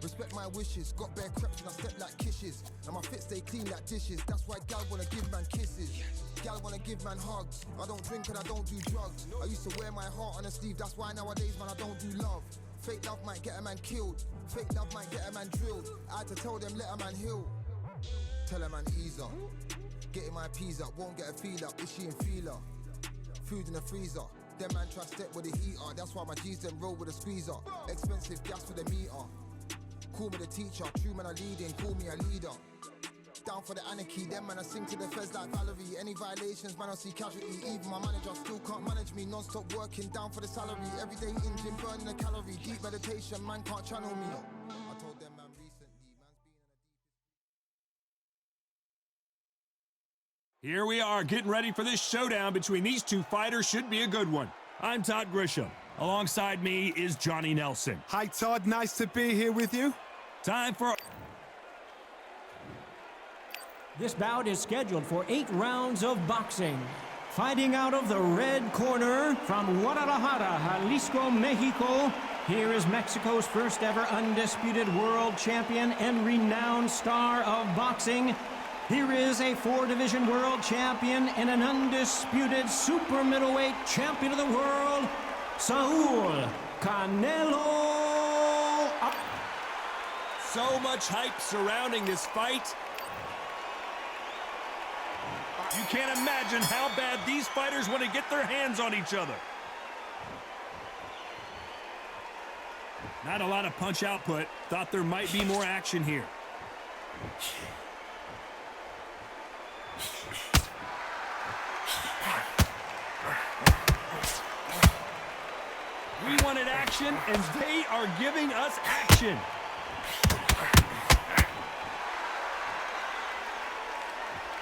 Respect my wishes, got bare creps and I step like kisses. And my fit stay clean like dishes. That's why gal wanna give man kisses. Gal wanna give man hugs. I don't drink and I don't do drugs. I used to wear my heart on a sleeve. That's why nowadays man I don't do love. Fake love might get a man killed. Fake love might get a man drilled. I had to tell them let a man heal. Tell a man ease up. Getting my peas up, won't get a feel up. Is she in feeler? Food in the freezer. Them man try step with the heater. That's why my G's them roll with a squeezer. Expensive gas for the meter. Call me the teacher. True man I leading, call me a leader. Down for the anarchy, them man I sing to the feds like Valerie. Any violations, man I see casualty. Even my manager still can't manage me. Non-stop working, down for the salary. Every day in gym, burning a calorie. Deep meditation, man can't channel me. I told them man recently, man's been in a... Here we are, getting ready for this showdown between these two fighters. Should be a good one. I'm Todd Grisham. Alongside me is Johnny Nelson. Hi, Todd. Nice to be here with you. Time for... This bout is scheduled for 8 rounds of boxing. Fighting out of the red corner from Guadalajara, Jalisco, Mexico, here is Mexico's first ever undisputed world champion and renowned star of boxing. Here is a 4-division world champion and an undisputed super middleweight champion of the world, Saul Canelo. So much hype surrounding this fight. You can't imagine how bad these fighters want to get their hands on each other. Not a lot of punch output. Thought there might be more action here. We wanted action, and they are giving us action.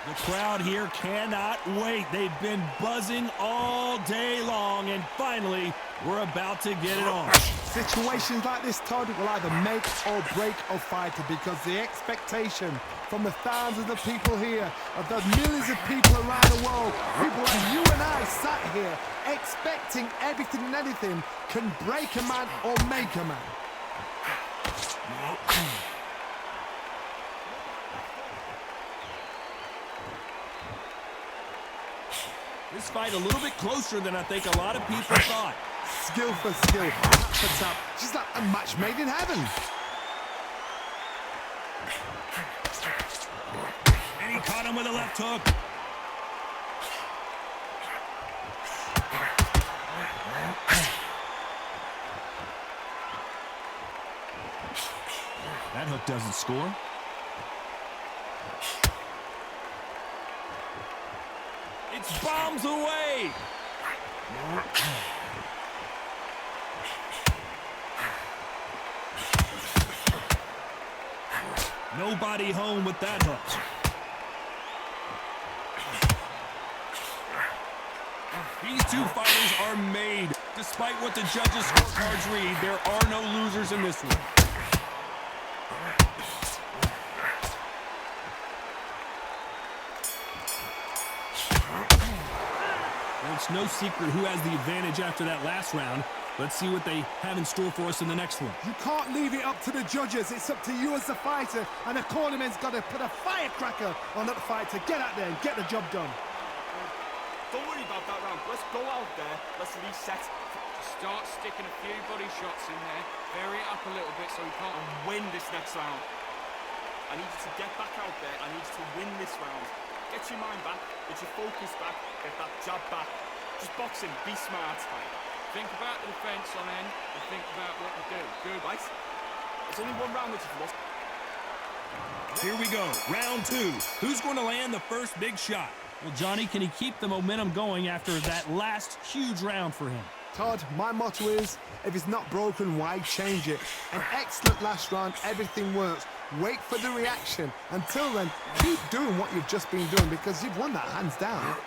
The crowd here cannot wait. They've been buzzing all day long, and finally, we're about to get it on. Situations like this, Todd, will either make or break a fighter because the expectation from the thousands of people here, of the millions of people around the world, people like you and I sat here expecting everything and anything, can break a man or make a man. This fight a little bit closer than I think a lot of people thought. Skill for skill, tap for tap. She's like a match made in heaven. And he caught him with a left hook. That hook doesn't score. It's bombs away. Nobody home with that hook. These two fighters are made. Despite what the judges' scorecards read, there are no losers in this one. Well, it's no secret who has the advantage after that last round. Let's see what they have in store for us in the next one. You can't leave it up to the judges. It's up to you as the fighter, and the cornerman's got to put a firecracker on that fight to get out there and get the job done. Don't worry about that round. Let's go out there. Let's reset. Start sticking a few body shots in there. Vary it up a little bit so we can't win this next round. I need you to get back out there. I need you to win this round. Get your mind back. Get your focus back. Get that jab back. Just boxing. Be smart. Think about the defense on end and think about what you do. Good, right? There's only one round that you've lost. Here we go, round two. Who's going to land the first big shot? Well, Johnny, can he keep the momentum going after that last huge round for him? Todd, my motto is, if it's not broken, why change it? An excellent last round, everything works. Wait for the reaction. Until then, keep doing what you've just been doing because you've won that hands down.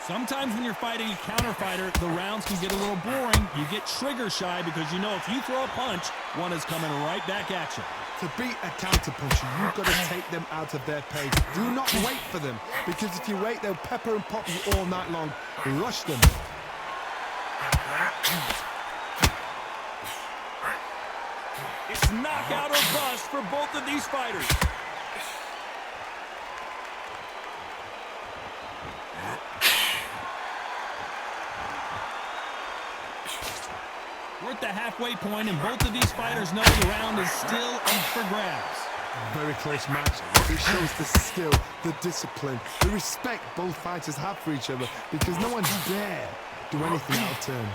Sometimes when you're fighting a counter fighter, the rounds can get a little boring. You get trigger shy because you know if you throw a punch, one is coming right back at you. To beat a counter puncher, you've got to take them out of their pace. Do not wait for them, because if you wait, they'll pepper and pop you all night long. Rush them. It's knockout or bust for both of these fighters. We're at the halfway point, and both of these fighters know the round is still up for grabs. Very close match. It shows the skill, the discipline, the respect both fighters have for each other, because no one's dare do anything out of turn.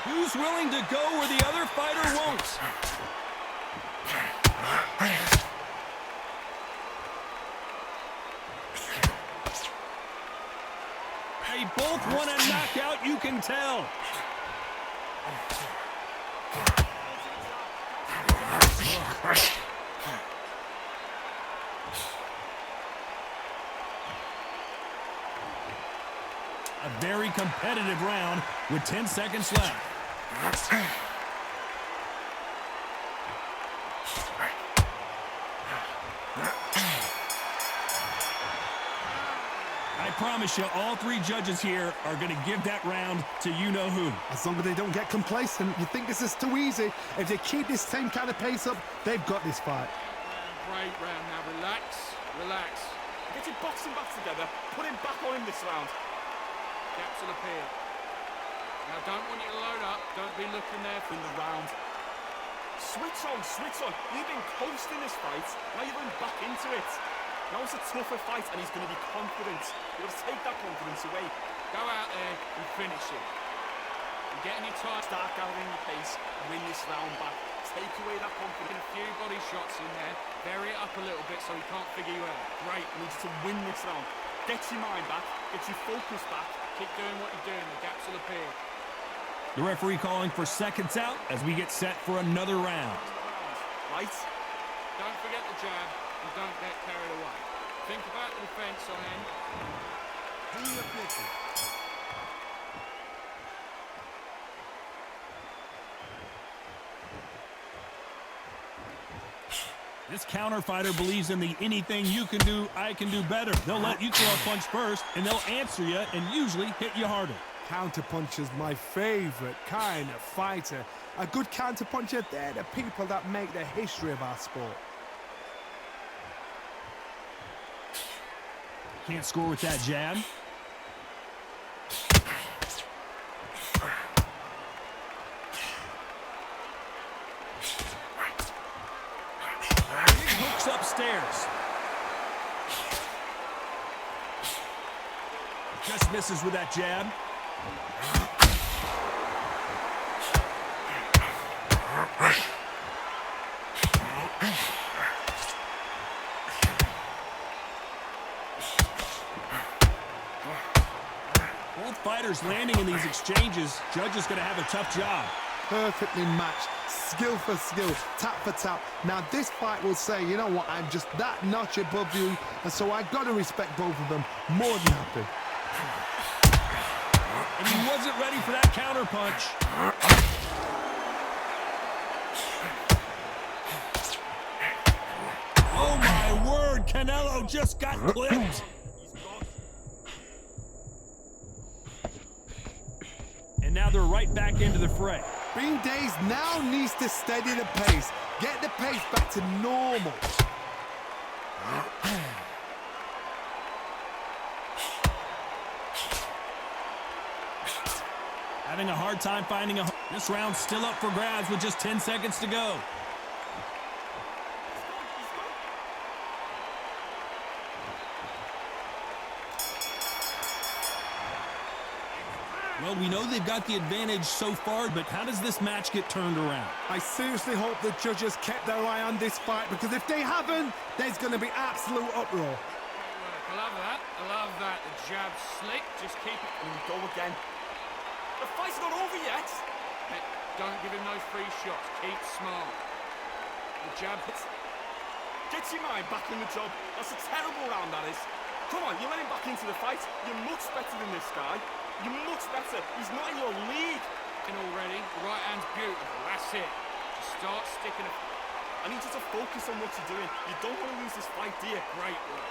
Who's willing to go where the other fighter won't? They both want a knockout, you can tell. A very competitive round with 10 seconds left. I promise you, all three judges here are going to give that round to you-know-who. As long as they don't get complacent, you think this is too easy. If they keep this same kind of pace up, they've got this fight. Great round now. Relax, relax. Get your boxing back together. Put him back on him this round. Gaps will appear. Now, don't want you to load up. Don't be looking there for the round. Switch on, switch on. You've been coasting this fight. Now you're going back into it. Now it's a tougher fight, and he's going to be confident. You've got to take that confidence away. Go out there and finish it. You're getting your time. Start gathering your pace. Win this round back. Take away that confidence. A few body shots in there. Vary it up a little bit so he can't figure you out. Great. I need you to win this round. Get your mind back, get your focus back, keep doing what you're doing, the gaps will appear. The referee calling for seconds out as we get set for another round. Right? Don't forget the jab and don't get carried away. Think about the defense on end. Do your picking. This counter fighter believes in the anything you can do, I can do better. They'll let you throw a punch first, and they'll answer you and usually hit you harder. Counterpuncher's my favorite kind of fighter. A good counterpuncher, they're the people that make the history of our sport. Can't score with that jab. Big hooks upstairs. Just misses with that jab. Both fighters landing in these exchanges. Judge is going to have a tough job. Perfectly matched, skill for skill, tap for tap. Now this fight will say, you know what, I'm just that notch above you, and so I've got to respect both of them more than happy. And he wasn't ready for that counter punch. Oh my word, Canelo just got clipped. And now they're right back into the fray. Bean Days now needs to steady the pace, get the pace back to normal. Having a hard time finding a... This round's still up for grabs with just 10 seconds to go. Well, we know they've got the advantage so far, but how does this match get turned around? I seriously hope the judges kept their eye on this fight, because if they haven't, there's going to be absolute uproar. I love that. I love that. The jab's slick. Just keep it. And go again. The fight's not over yet. Hey, don't give him those free shots. Keep smart. The jab hits. Get your mind back in the job. That's a terrible round, that is. Come on, you let him back into the fight. You're much better than this guy. You're much better. He's not in your league. And already, the right hand's beautiful. That's it. Just start sticking it. I need you to focus on what you're doing. You don't want to lose this fight, do you? Great work.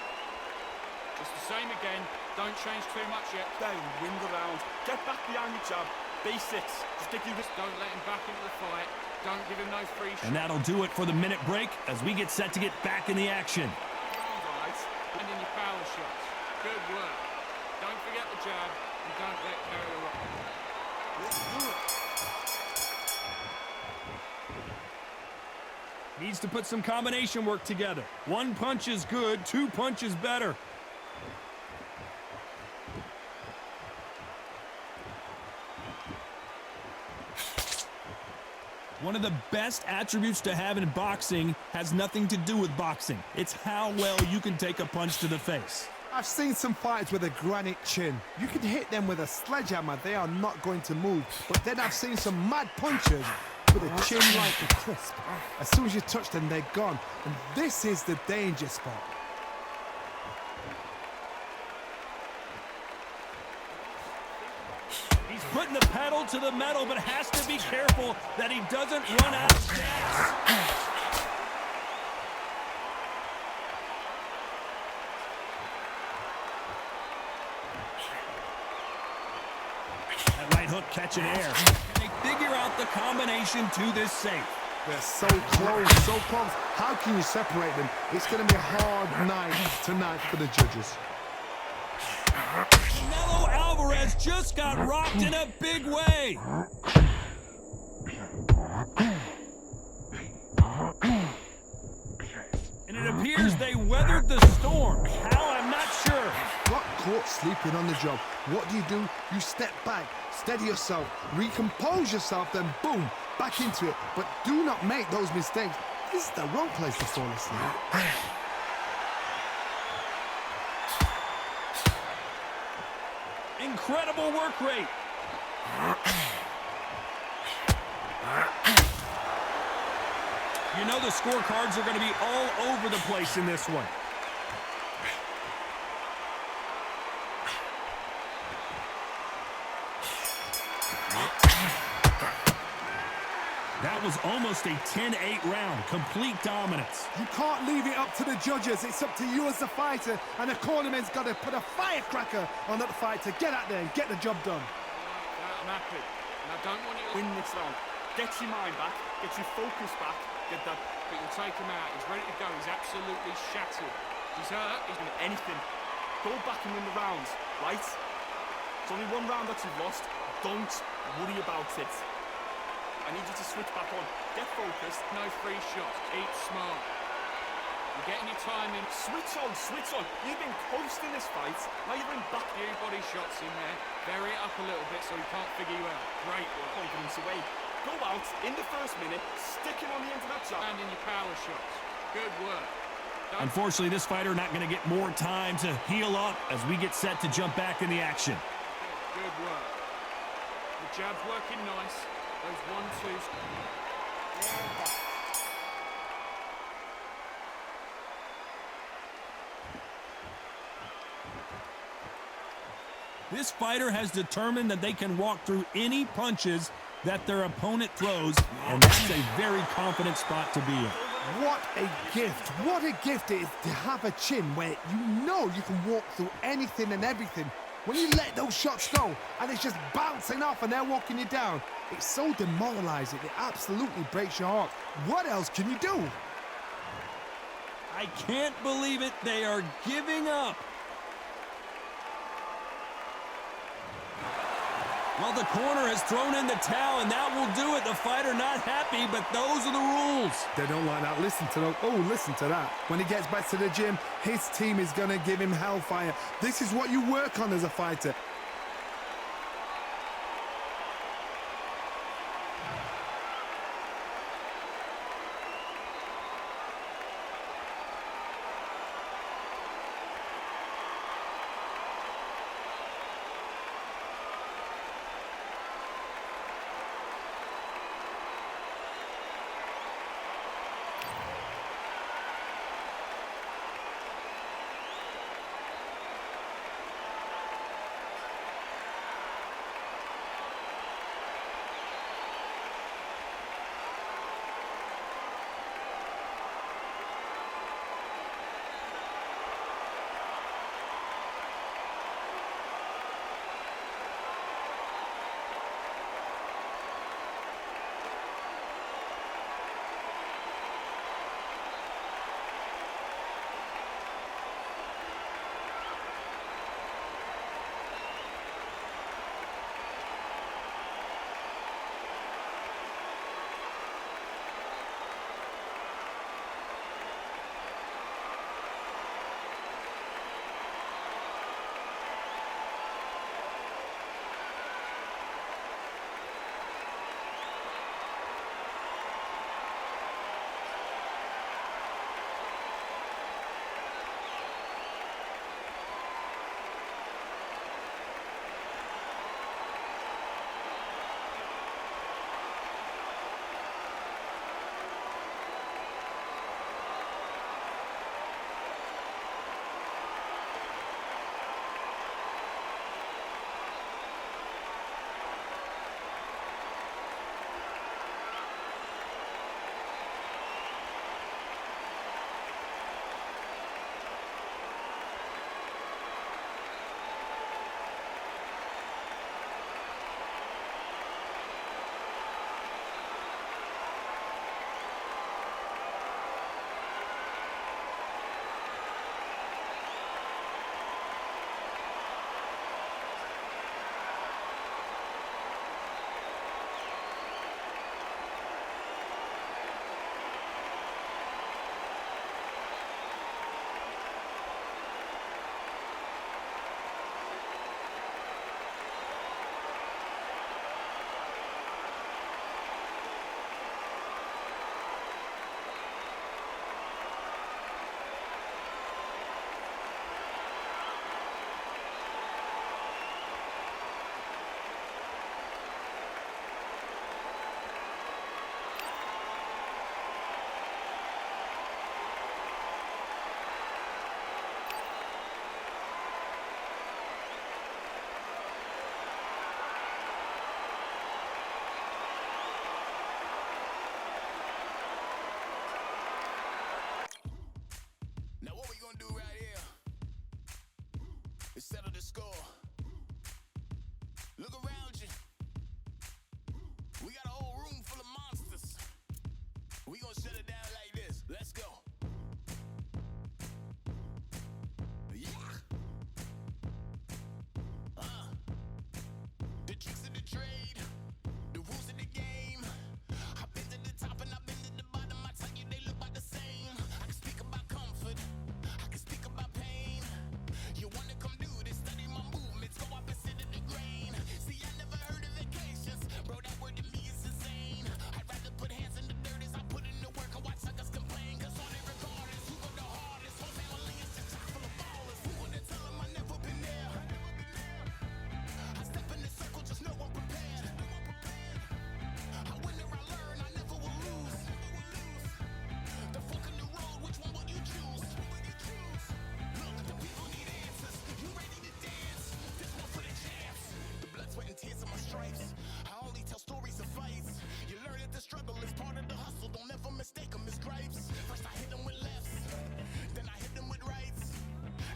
Just the same again. Don't change too much yet. Then win the round. Get back behind your jab. Basics. Just give you this. Don't let him back into the fight. Don't give him those free shots. And that'll do it for the minute break as we get set to get back in the action. All right. And in your power shots. Good work. Don't forget the jab and don't get carried away. Needs to put some combination work together. One punch is good, two punches better. One of the best attributes to have in boxing has nothing to do with boxing. It's how well you can take a punch to the face. I've seen some fighters with a granite chin. You can hit them with a sledgehammer, they are not going to move. But then I've seen some mad punchers with a chin like a crisp. As soon as you touch them, they're gone. And this is the danger spot. He's putting the pedal to the metal, but has to be careful that he doesn't run out of gas. That right hook catching air. They figure out the combination to this safe. They're so close, so close. How can you separate them? It's going to be a hard night tonight for the judges. Canelo Alvarez just got rocked in a big way. And it appears they weathered the storm. How, I'm not sure. Got caught sleeping on the job. What do? You step back, steady yourself, recompose yourself, then boom, back into it. But do not make those mistakes. This is the wrong place to fall asleep. Incredible work rate. You know the scorecards are going to be all over the place in this one. That was almost a 10-8 round. Complete dominance. You can't leave it up to the judges. It's up to you as the fighter, and the cornerman's got to put a firecracker on that fight to get out there and get the job done. I'm happy. And I don't want you to win this round. Get your mind back, get your focus back, get that. But you'll take him out. He's ready to go. He's absolutely shattered. He's hurt. He's doing anything. Go back and win the rounds, right? It's only one round that you've lost. Don't worry about it. I need you to switch back on. Get focused. No free shots. Keep smart. You're getting your time in. Switch on, switch on. You've been coasting this fight. Now you're in back. Few body shots in there. Vary it up a little bit so he can't figure you out. Great work. Confidence away. Go out in the first minute. Stick him on the end of that jab. And in your power shots. Good work. Unfortunately, this fighter not going to get more time to heal up as we get set to jump back in the action. Good work. The jab's working nice. Those 1-2s. This fighter has determined that they can walk through any punches that their opponent throws, and that's a very confident spot to be in. What a gift. What a gift it is to have a chin where you know you can walk through anything and everything. When you let those shots go and it's just bouncing off and they're walking you down, it's so demoralizing. It absolutely breaks your heart. What else can you do? I can't believe it. They are giving up. Well, the corner has thrown in the towel, and that will do it. The fighter not happy, but those are the rules. They don't like that. Listen to them. Oh, listen to that. When he gets back to the gym, his team is going to give him hellfire. This is what you work on as a fighter. settle the score. Look around you. We got a whole room full of monsters. We gonna shut it down like this. Let's go. Yeah. The tricks of the trade, the rules of the game. I've been to the top and I've been to the bottom. I tell you they look about the same. I can speak about comfort, I can speak about pain. You wanna come do this, study my movements, go opposite of the grain. See, I never heard of vacations, bro, that word to me is insane. I'd rather put hands in the dirt as I put in the work and watch suckers complain. Cause on it regardless, who go the hardest? Whole family is just chock full of ballers. Who wanna tell them I never been there? I step in the circle, just know I'm prepared. I win or I learn, I never will lose. The fork in the road, which one will you choose? Look, the people need answers. You ready to dance? This one for the champs. The blood, sweat, and tears of my stripes. I only tell stories of fights. You learn that the struggle is part of the hustle. Don't ever mistake them as gripes. First I hit them with lefts, then I hit them with rights.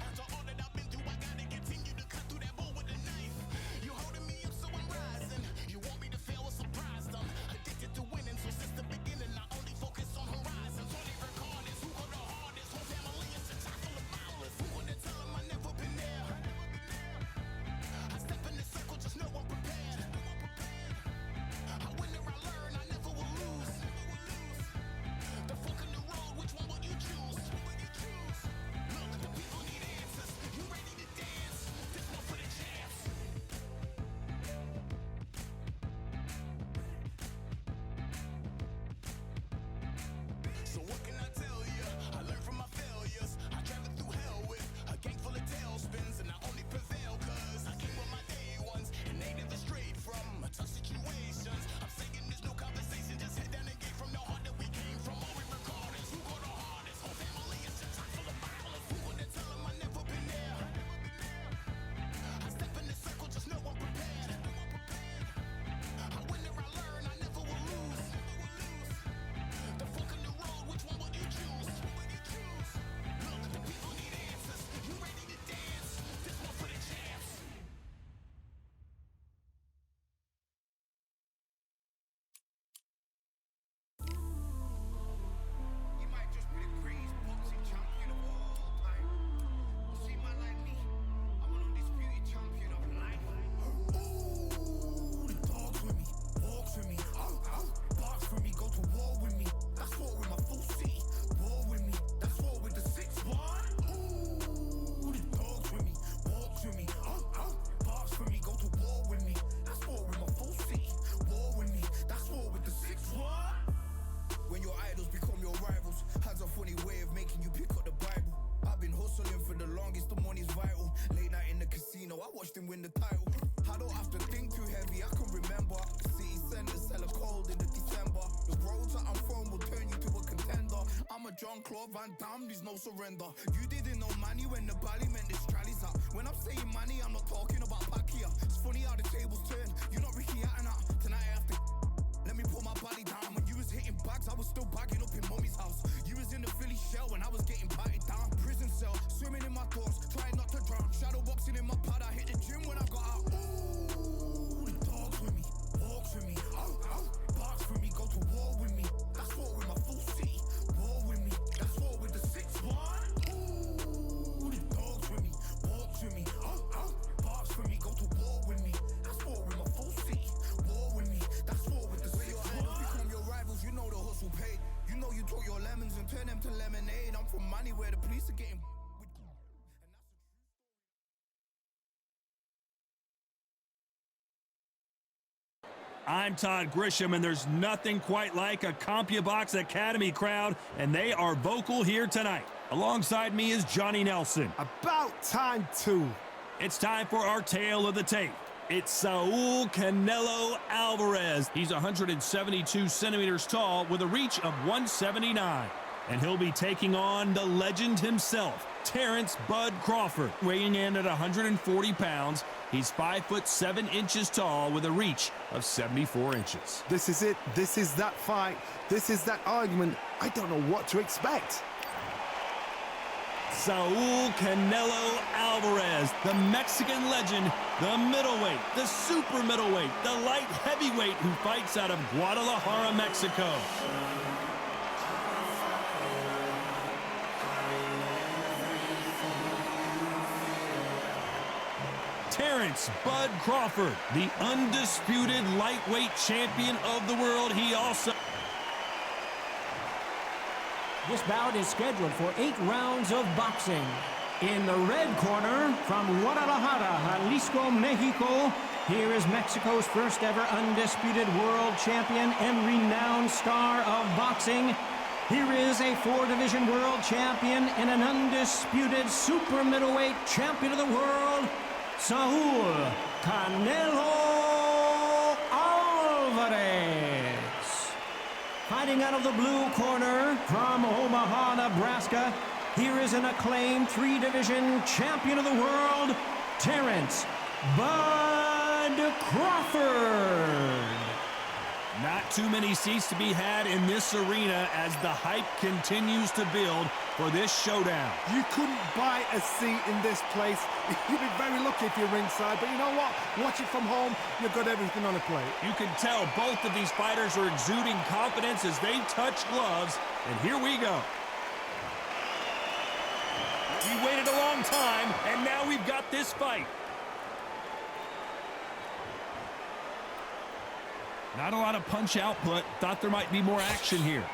After all that I've been through, I gotta continue to cut through that bull with a knife. You holding me up, so I'm rising. You want me to fail, or surprised? I'm addicted to winning, so since the beginning, I only focus on horizons. All they record is who go the hardest. Whole family is a chock full of ballers. Who wanna tell them I never been there? I step in the circle, just know I'm prepared. I win or I learn, I never will lose. The fork in the road, which one will you choose? Look, the people need answers. You ready to dance? This one for the champs. So what can I tell you? I learned from my failures. I traveled through hell with a gang full of tailspins, and I only prevail cause I came with my day ones, and they never strayed from tough situations. I'm saying there's no conversation, just head down and get from the heart that we came from. All we record is who go the hardest. Whole family is just chock full of ballers. Who wanna tell them I never been there? I step in the circle, just know I'm prepared. I win or I learn, I never will lose. The fork in the road, which one will you choose? Look, the people need answers. You ready to dance? This one for the champs. You might just be the greatest boxing champion of all time. You see, man like me, I'm an undisputed champion of life. Ooh, the dogs with me, walks with me, barks with me, go to war with me. That's war with my full city. War with me, that's war with the 6-1. Ooh, the dogs with me, walks with me, barks with me, go to war with me. That's war with my full city. War with me, that's war with the 6-1. When your idols become your rivals, has a funny way of making you pick up the Bible. I've been hustling for the longest, the money's vital. Late night in the casino, I watched him win the title. I don't have to think too heavy, I can remember. The city centre sell a cold in the December. The roads that I'm from will turn you to a contender. I'm a Jean-Claude Van Damme, there's no surrender. You didn't know money when the bally meant this trallies up. When I'm saying money, I'm not talking about Pacquiao. It's funny how the tables turn, you're not Ricky Hatton. Tonight I have to let me put my body down. When you was hitting bags, I was still bagging up in mommy's house. You was in the Philly shell when I was getting patted down. Prison cell, swimming in my thoughts, trying not to drown. Shadow boxing in my pad, I hit the gym when I got out. Ooh, the dogs with me, walks with me, barks with me, go to war with me. That's war with my full city. War with me, that's war with the 6-1. Ooh, the dogs with me, walks with me, barks with me, go to war with me. That's war with my full city. War with me, that's war with the 6-1. When your idols become your rivals, you know the hustle paid. You know you took your lemons and turn them to lemonade. I'm from money where the police are getting. I'm Todd Grisham, and there's nothing quite like a CompuBox Academy crowd, and they are vocal here tonight. Alongside me is Johnny Nelson. About time too. It's time for our tale of the tape. It's Saul Canelo Alvarez. He's 172 centimeters tall with a reach of 179. And he'll be taking on the legend himself, Terrence Bud Crawford, weighing in at 140 pounds. He's 5'7" tall with a reach of 74 inches. This is it. This is that fight. This is that argument. I don't know what to expect. Saul Canelo Alvarez, the Mexican legend, the middleweight, the super middleweight, the light heavyweight who fights out of Guadalajara, Mexico. Terrence Bud Crawford, the undisputed lightweight champion of the world. He also... This bout is scheduled for 8 rounds of boxing. In the red corner, from Guadalajara, Jalisco, Mexico, here is Mexico's first ever undisputed world champion and renowned star of boxing. Here is a 4-division world champion and an undisputed super middleweight champion of the world, Saul Canelo Alvarez. Fighting out of the blue corner from Omaha, Nebraska, here is an acclaimed 3-division champion of the world, Terrence Bud Crawford. Not too many seats to be had in this arena as the hype continues to build for this showdown. You couldn't buy a seat in this place. You'd be very lucky if you're ringside, but you know what? Watch it from home, you've got everything on a plate. You can tell both of these fighters are exuding confidence as they touch gloves, and here we go. We waited a long time, and now we've got this fight. Not a lot of punch output. Thought there might be more action here.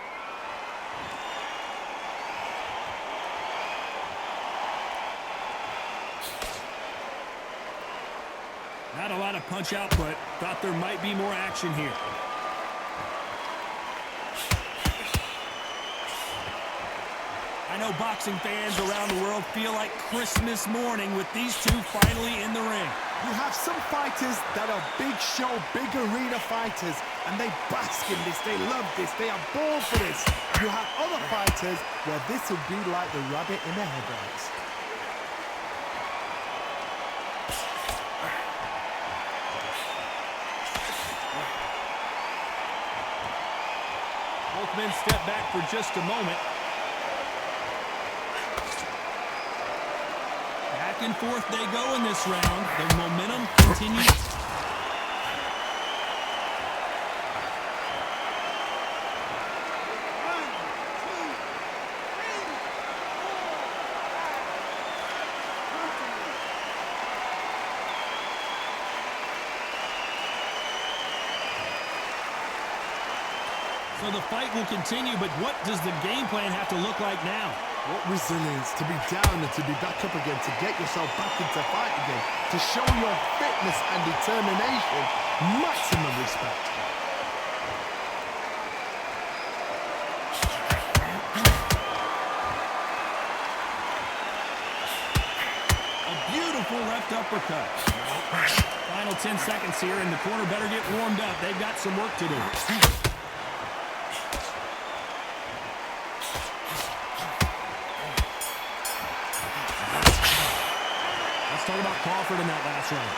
Not a lot of punch output. Thought there might be more action here. I know boxing fans around the world feel like Christmas morning with these two finally in the ring. You have some fighters that are big show, big arena fighters, and they bask in this, they love this, they are born for this. You have other fighters where this would be like the rabbit in the headlights. Both men step back for just a moment. Back and forth they go in this round. The momentum continues. So the fight will continue, but what does the game plan have to look like now? What resilience to be down and to be back up again, to get yourself back into fight again, to show your fitness and determination. Maximum respect. A beautiful left uppercut. Final 10 seconds here, and the corner better get warmed up. They've got some work to do. Let's talk about Crawford in that last round.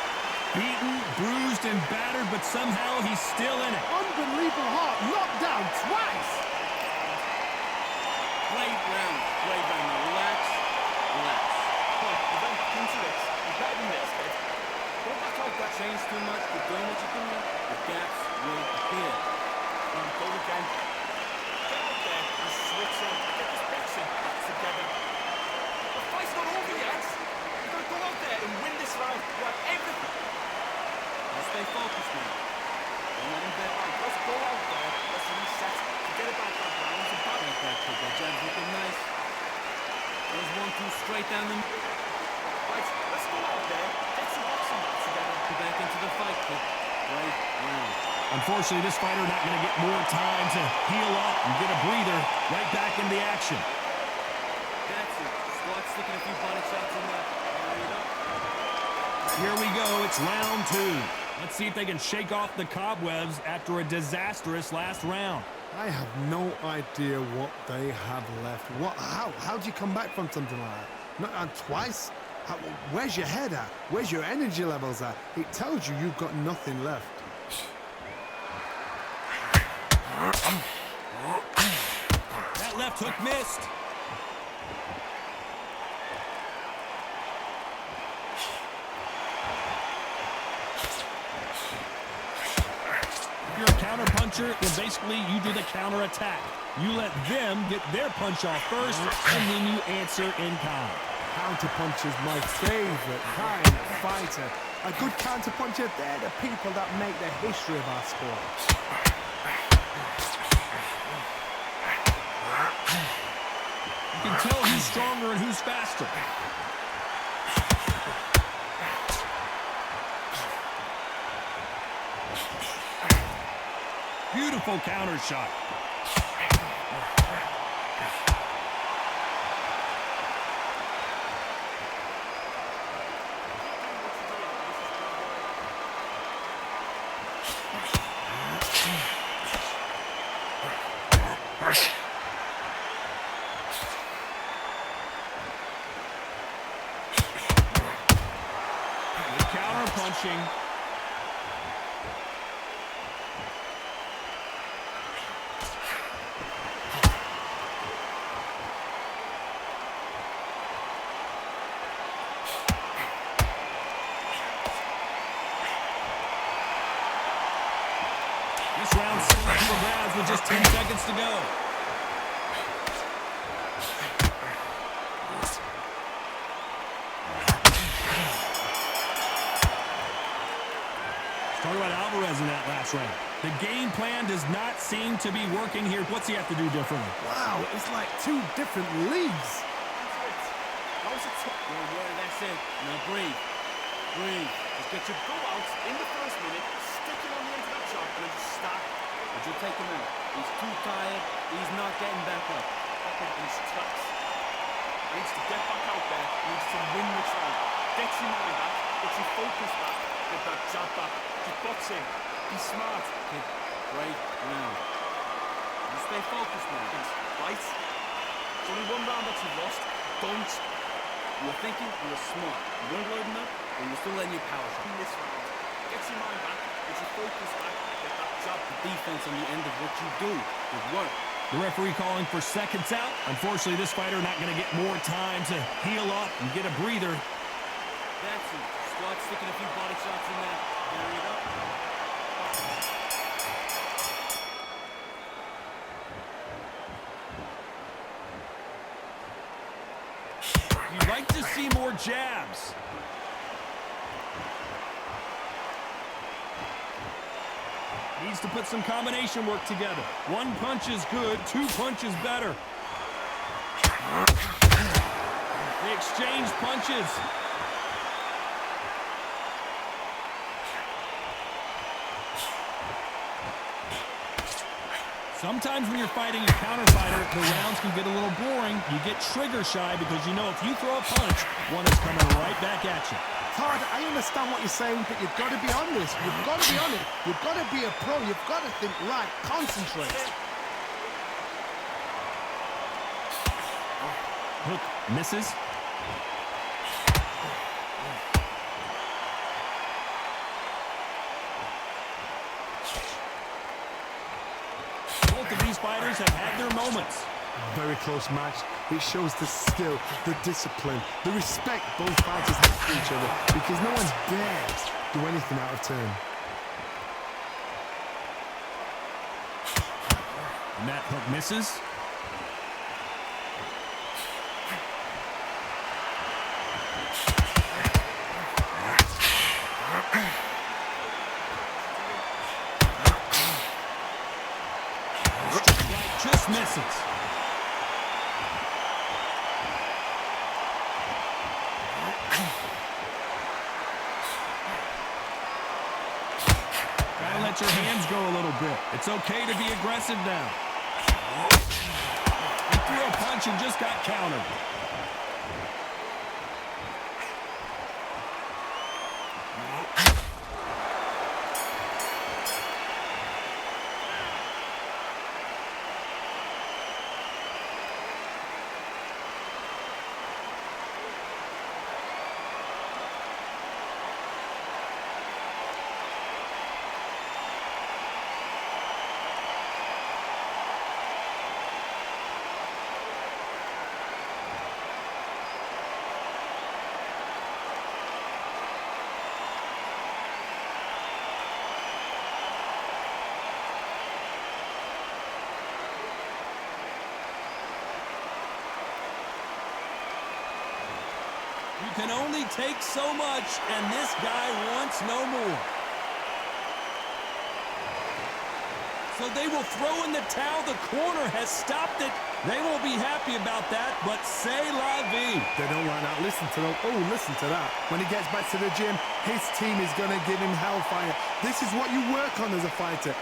Beaten, bruised, and battered, but somehow he's still in it. Unbelievable heart, knocked down twice. Play round. Relax. Come on, you don't come to this. You're better than this, kid. Don't act like that changed too much. You're doing what you're doing. The gaps will appear. Go again. Get out there and switch in. Get this boxing back together. The fight's not over yet. You've got to go out there and win this round. You have everything. Let's stay focused now. Don't let him get out. Let's go out there. Let's reset. Forget about that round. It's about that kid. That jab's looking nice. There's 1-2 straight down the middle. Right, let's go out there. Get some boxing back together. Get back into the fight, kid. Right round. Unfortunately, this fighter not going to get more time to heal up and get a breather. Right back in the action. That's it. Start sticking a few body shots in there. Here we go. It's round 2. Let's see if they can shake off the cobwebs after a disastrous last round. I have no idea what they have left. How do you come back from something like that? Not on twice? Where's your head at? Where's your energy levels at? It tells you you've got nothing left. That left hook missed. puncher, then basically you do the counter-attack. You let them get their punch off first, and then you answer in kind. Counter-puncher is my favourite kind of fighter. A good counter-puncher, they're the people that make the history of our sport. You can tell who's stronger and who's faster. Beautiful counter shot. Counter punching. This round slipped to the Browns with just 10 seconds to go. Talk about Alvarez in that last round. The game plan does not seem to be working here. What's he have to do differently? Wow, it's like two different leagues. That's it. Now breathe. Breathe. Just get your go out in the first minute, stick it on the end of that jump, and then just stop. And you'll take him out. He's too tired. He's not getting back up. Up in his tracks. He needs to get back out there. He needs to win this round. Get your mind back. Get your focus back. Get that jab back. Keep boxing. Be smart. Kid, break round. You stay focused now. Right? It's only one round that you've lost. Don't. You were thinking, you were smart. You weren't loading up, and you're still letting your power shot. In this round, get your mind back, get your focus back, get that job. The defense on the end of what you do. Good work. The referee calling for seconds out. Unfortunately, this fighter not going to get more time to heal up and get a breather. That's it. Start sticking a few body shots in there. Carry it up. You'd like to see more jabs. Needs to put some combination work together. One punch is good, two punches better. They exchange punches. Sometimes when you're fighting a counter fighter, the rounds can get a little boring. You get trigger shy because you know if you throw a punch, one is coming right back at you. Todd, I understand what you're saying, but you've got to be honest. You've got to be on it. You've got to be a pro. You've got to think right. Concentrate. Hook misses. Both of these fighters have had their moments. Very close match. It shows the skill, the discipline, the respect both fighters have for each other because no one's dared do anything out of turn. And that hook misses. Just misses. Gotta let your hands go a little bit. It's okay to be aggressive now. He threw a punch and just got countered. can only take so much, and this guy wants no more. So they will throw in the towel. The corner has stopped it. They won't be happy about that, but c'est la vie. They don't like that. Listen to them. Oh, listen to that. When he gets back to the gym, his team is going to give him hellfire. This is what you work on as a fighter.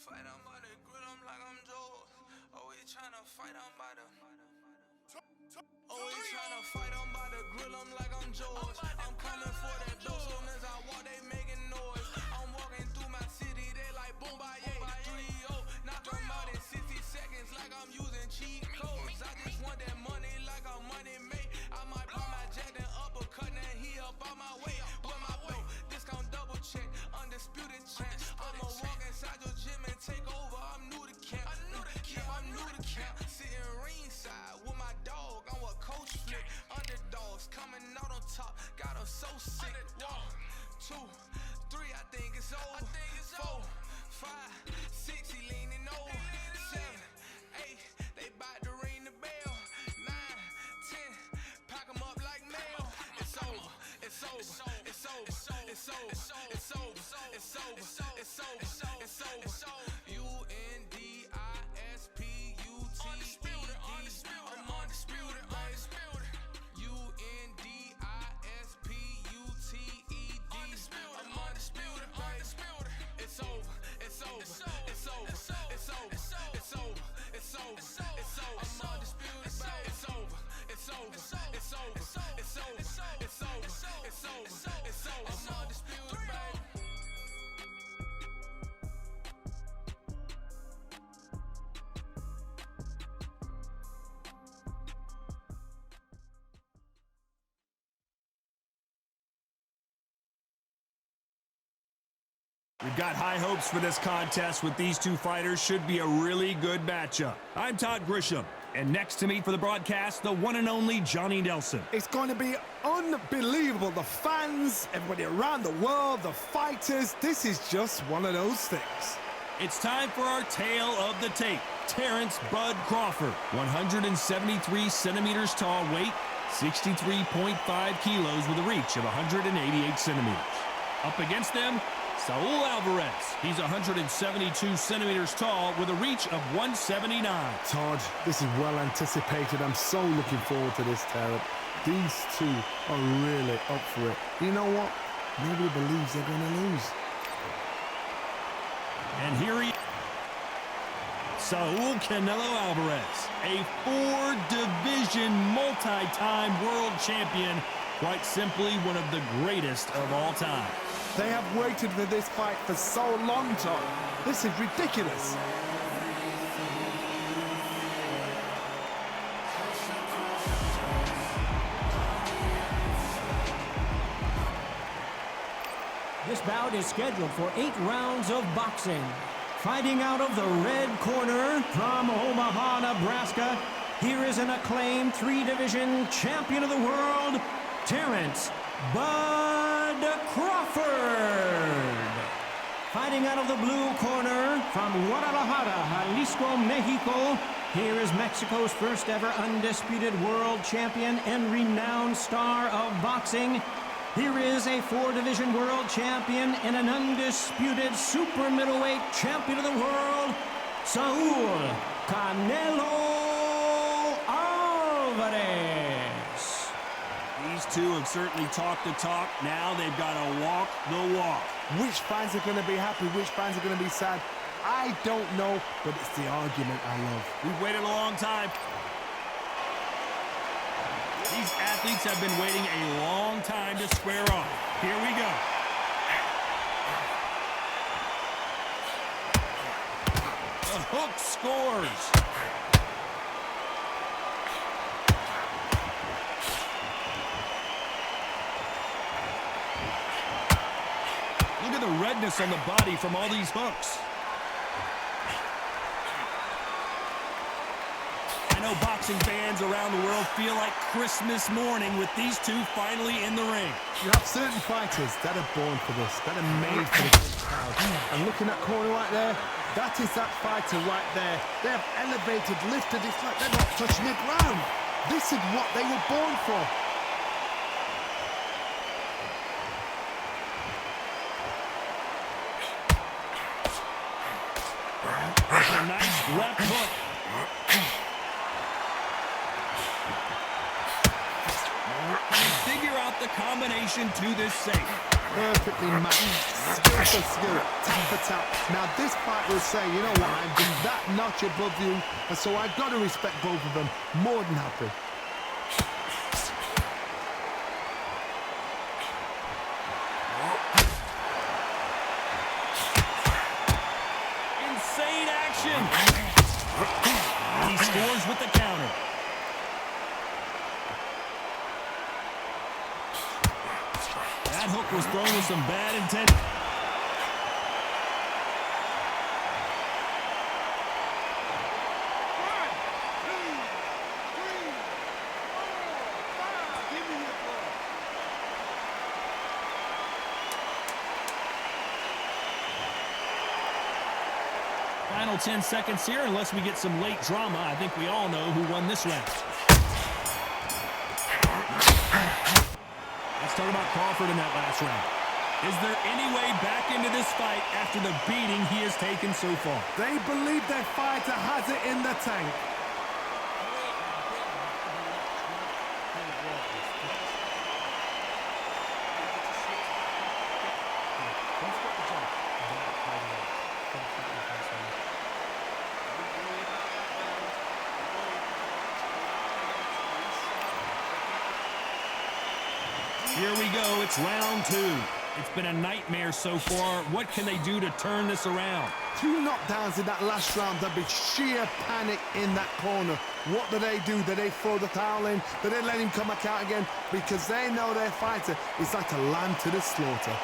Fight on by the grill, I'm like I'm Joe. Always tryna fight on by the. Always tryna fight on by the grill, I'm like I'm George. I'm coming for that dough, soon as I walk, they making noise. I'm walking through my city, they like boom, by 3-0. Knock them out in 60 seconds, like I'm using cheat codes. I just want that money, like I'm money made. I might pop my jack, then uppercut, then he up on my way. With my belt, discount double check, undisputed champ. I'ma walk inside your gym and take over. I'm new to camp. Yeah, I'm new to camp. Sitting ringside with my dog on what coach flick. Underdogs coming out on top, got 'em so sick. 1, 2, 3, I think it's over. 4, 5, 6, he leaning over. 7, 8, they bout to ring the bell. 9, 10, pack 'em up like mail. It's over, it's over, it's over, it's over, it's over, it's over, it's over, it's over, it's over. UNDISPUTED. I'm undisputed, undisputed. UNDISPUTED. I'm undisputed, undisputed. It's over, it's over, it's over, it's over, it's over, it's over, it's over. I'm undisputed, it's over, it's over, it's over, it's over, it's over, it's over, it's over. I'm undisputed, baby. We've got high hopes for this contest with these two fighters. Should be a really good matchup. I'm Todd Grisham, and next to me for the broadcast, the one and only Johnny Nelson. It's going to be unbelievable. The fans, everybody around the world, the fighters. This is just one of those things. It's time for our tale of the tape. Terrence Bud Crawford, 173 centimeters tall, weight 63.5 kilos with a reach of 188 centimeters. Up against them, Saul Alvarez. He's 172 centimeters tall with a reach of 179. Todd, this is well anticipated. I'm so looking forward to this, Terrence. These two are really up for it. You know what? Nobody believes they're going to lose. And here he Saul Canelo Alvarez, a 4-division multi-time world champion, quite simply one of the greatest of all time. They have waited for this fight for so long, Todd. This is ridiculous. This bout is scheduled for 8 rounds of boxing. Fighting out of the red corner from Omaha, Nebraska, here is an acclaimed 3-division champion of the world, Terrence Bud Crawford. Fighting out of the blue corner from Guadalajara, Jalisco, Mexico, here is Mexico's first ever undisputed world champion and renowned star of boxing. Here is a 4-division world champion and an undisputed super middleweight champion of the world, Saul Canelo Alvarez. These two have certainly talked the talk. Now they've got to walk the walk. Which fans are going to be happy? Which fans are going to be sad? I don't know, but it's the argument I love. We've waited a long time. These athletes have been waiting a long time to square off. Here we go. The hook scores. Look at the redness on the body from all these hooks. I know boxing fans around the world feel like Christmas morning with these two finally in the ring. You have certain fighters that are born for this, that are made for this crowd. And looking at corner right there, that is that fighter right there. They have elevated, lifted, it's like they're not touching the ground. This is what they were born for. A nice left hook. Figure out the combination to this safe. perfectly matched. Skill for skill, tap for tap. Now this fight will say, you know what, I'm just that notch above you, and so I've got to respect both of them. More than happy. Insane action. He scores with the counter. That hook was thrown with some bad intent. Final 10 seconds here, unless we get some late drama. I think we all know who won this round. Let's talk about Crawford in that last round. Is there any way back into this fight after the beating he has taken so far? They believe their fighter has it in the tank. Here we go, it's round 2. It's been a nightmare so far. What can they do to turn this around? 2 knockdowns in that last round. There'd be sheer panic in that corner. What do? Do they throw the towel in? Do they let him come back out again? Because they know their fighter is like a lamb to the slaughter.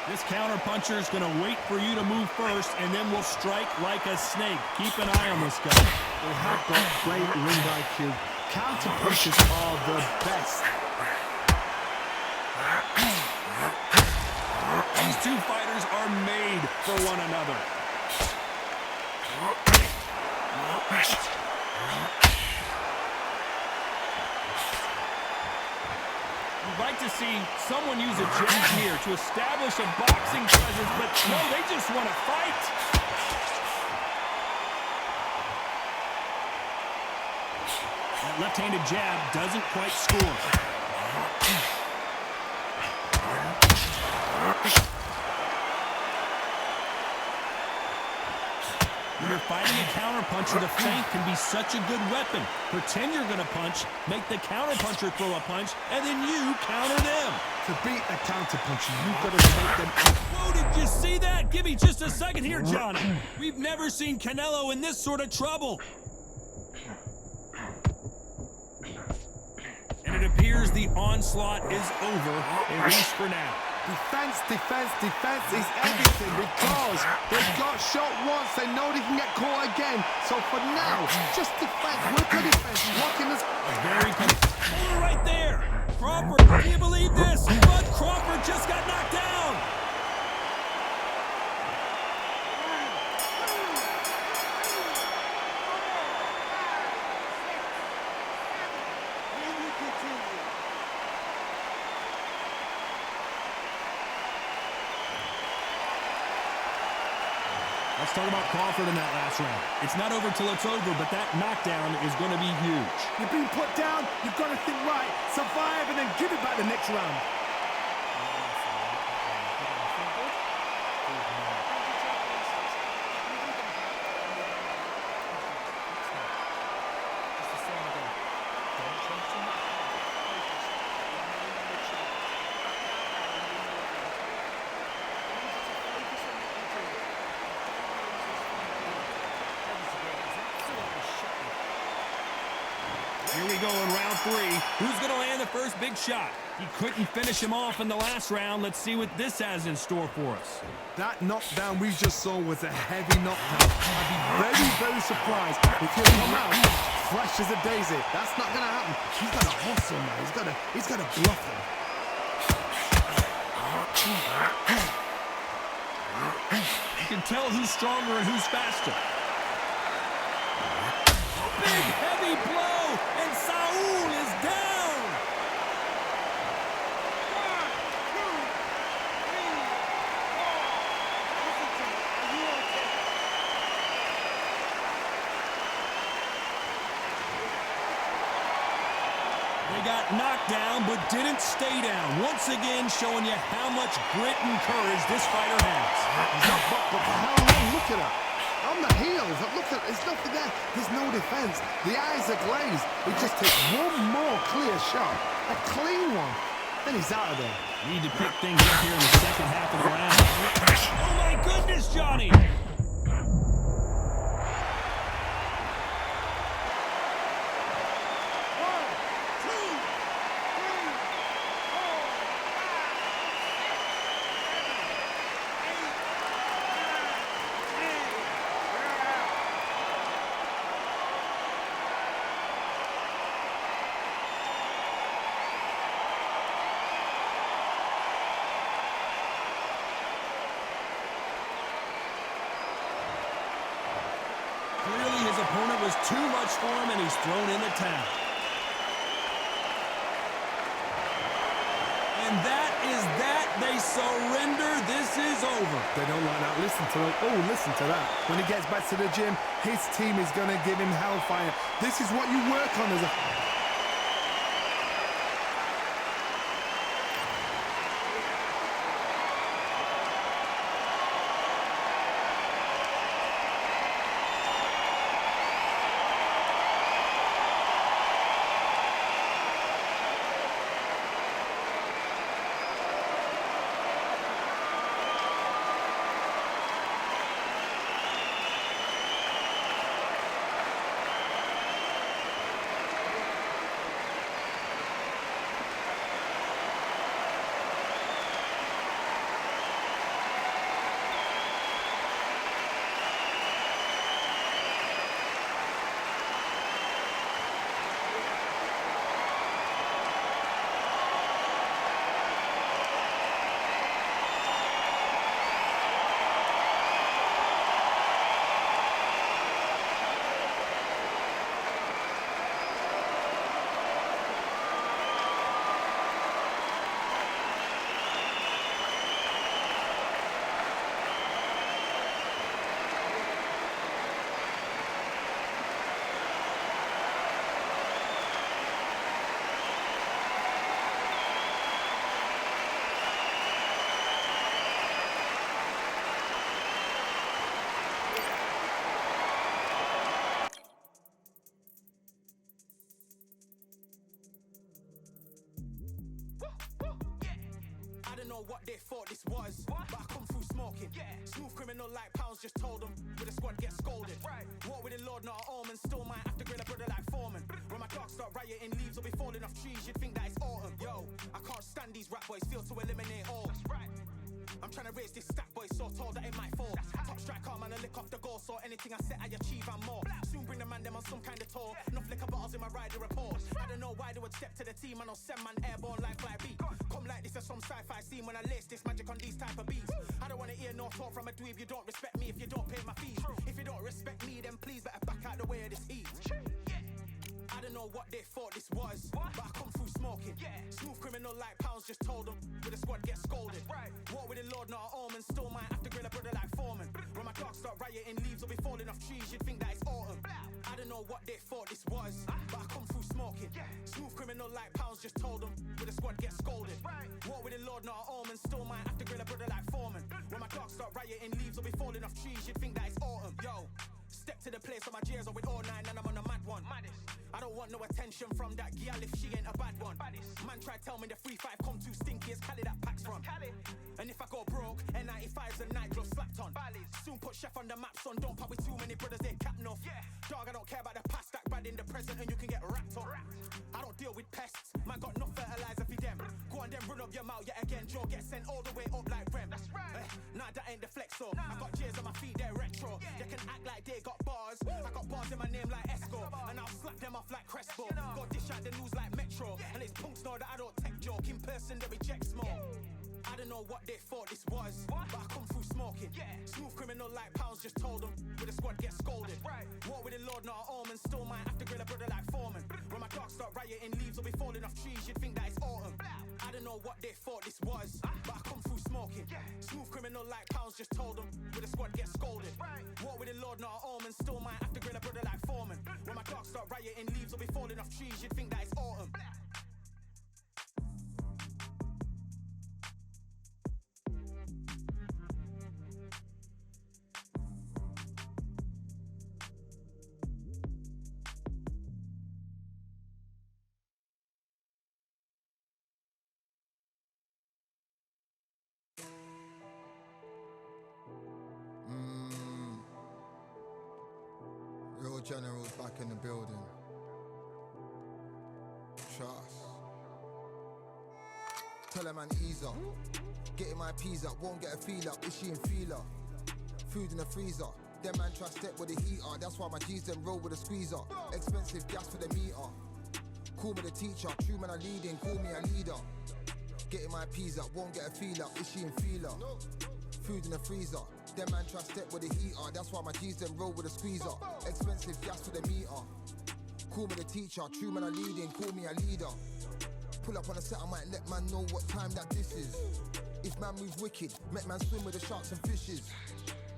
This counter-puncher is going to wait for you to move first, and then will strike like a snake. Keep an eye on this guy. They have got great ring IQ. Counter punches are the best. These two fighters are made for one another. You'd like to see someone use a jab here to establish a boxing presence, but no, they just want to fight. That left-handed jab doesn't quite score. When you're fighting a counterpuncher, the feint can be such a good weapon. Pretend you're going to punch, make the counterpuncher throw a punch, and then you counter them. To beat a counterpuncher, you've got to take them out. Whoa, did you see that? Give me just a second here, Johnny. We've never seen Canelo in this sort of trouble. And it appears the onslaught is over, at least for now. Defense, defense, defense is everything because they got shot once. They know they can get caught again. So for now, just defense. Work on defense. Blocking this. Very good. Hold it right there. Crawford, can you believe this? Bud Crawford just got knocked down. Let's talk about Crawford in that last round. It's not over till it's over, but that knockdown is going to be huge. You're being put down. You've got to think right, survive, and then give it back the next round. Here we go in round 3. Who's going to land the first big shot? He couldn't finish him off in the last round. Let's see what this has in store for us. That knockdown we just saw was a heavy knockdown. I'd be very, very surprised if he'll come out fresh as a daisy. That's not going to happen. He's got to hustle now. He's got to bluff him. You can tell who's stronger and who's faster. Big, heavy blow, and Saul is down. didn't stay down. Once again, showing you how much grit and courage this fighter has. He's not bucked up for how long? Look at that. On the heels, look at, there's nothing there. There's no defense. The eyes are glazed. He just takes one more clear shot, a clean one, then he's out of there. Need to pick things up here in the second half of the round. Oh my goodness, Johnny! Clearly his opponent was too much for him, and he's thrown in the towel. And that is that. They surrender. This is over. They don't like that. Listen to that. Oh, listen to that. When he gets back to the gym, his team is going to give him hellfire. This is what you work on as a... I don't know what they thought this was, but I come through smoking. Smooth criminal like pounds, just told them with a squad get scolded. Walk with the Lord, not an omen, still might have to grill a brother like Foreman. When my dogs start rioting, leaves will be falling off trees, you'd think that it's autumn. Yo, I can't stand these rap boys, feel to eliminate all. I'm trying to raise this stack boy, so tall that it might fall. Top striker, man, I lick off the goal, so anything I set I achieve and more. Soon bring the man them on some kind of tour. Enough liquor bottles in my rider report. I don't know why they would step to the team, and I'll send man airborne like fly beat. Come like this as some sci-fi scene when I lace this magic on these type of beats. I don't wanna hear no talk from a dweeb. You don't respect me if you don't pay my fees. If you don't respect me, then please better back out the way of this heat. I don't know what they thought this was, but I come through smoking. Smooth criminal like pounds, just told them with a squad get scolded. Walk with the Lord, not an omen, still might have to grill a brother like Foreman. When my dogs start rioting, leaves will be falling off trees, you'd think that it's autumn. I don't know what they thought this was, but I come through smoking. Smooth criminal like pounds, just told them with a squad get scolded. Walk with the Lord, not an omen, still might have to grill a brother like Foreman. When my dogs start rioting, leaves will be falling off trees, you'd think that it's autumn. Yo, step to the place where my J's are with all nine and I'm on a mad one. I don't want no attention from that gal if she ain't a bad one. Man try tell me the 3-5 come too stinky as Cali that packs from. And if I go broke, N95's a nightclub slapped on. Soon put chef on the map, son, don't pop with too many brothers, they cap enough. Dog, I don't care about the past, that bad in the present and you can get wrapped up. I don't deal with pests, man got no fertilizer for them. Go on then run up your mouth yet again, Joe get sent all the way up like Rem. Nah, that ain't the flex, so I got J's on my feet, they're retro. They can act like they got bars, I got bars in my name like Esco. And I'll slap them off like Crespo. Go dish out the news like Metro. And it's punks know that I don't tech joke. In person they reject smoke. I don't know what they thought this was, but I come through smoking. Smooth criminal like pounds, just told them with a squad get scolded. Walk with the Lord, not an omen, still might have to grill a brother like Foreman. When my dogs start rioting, leaves will be falling off trees, you'd think that it's autumn. I don't know what they thought this was, but I come through smoking. Smooth criminal like pounds, just told them with a squad get scolded. Walk with the Lord, not an omen, still might have to grill a brother like Foreman. When my dogs start rioting, leaves will be falling off trees, you'd think that it's autumn. general's back in the building. Trust. Tell her man ease up. Getting my peas up, won't get a feel up. Is she in feeler? Food in the freezer. Them man try step with the heater. That's why my G's them roll with a squeezer. Expensive gas for the meter. Call me the teacher. True man I leading, call me a leader. Getting my peas up, won't get a feel up. Is she in feeler? Food in the freezer. Them man try step with the heater. That's why my G's them roll with a squeezer. Expensive gas for the meter. Call me the teacher. True man I leading, call me a leader. Pull up on a set, I might let man know what time that this is. If man moves wicked, make man swim with the sharks and fishes.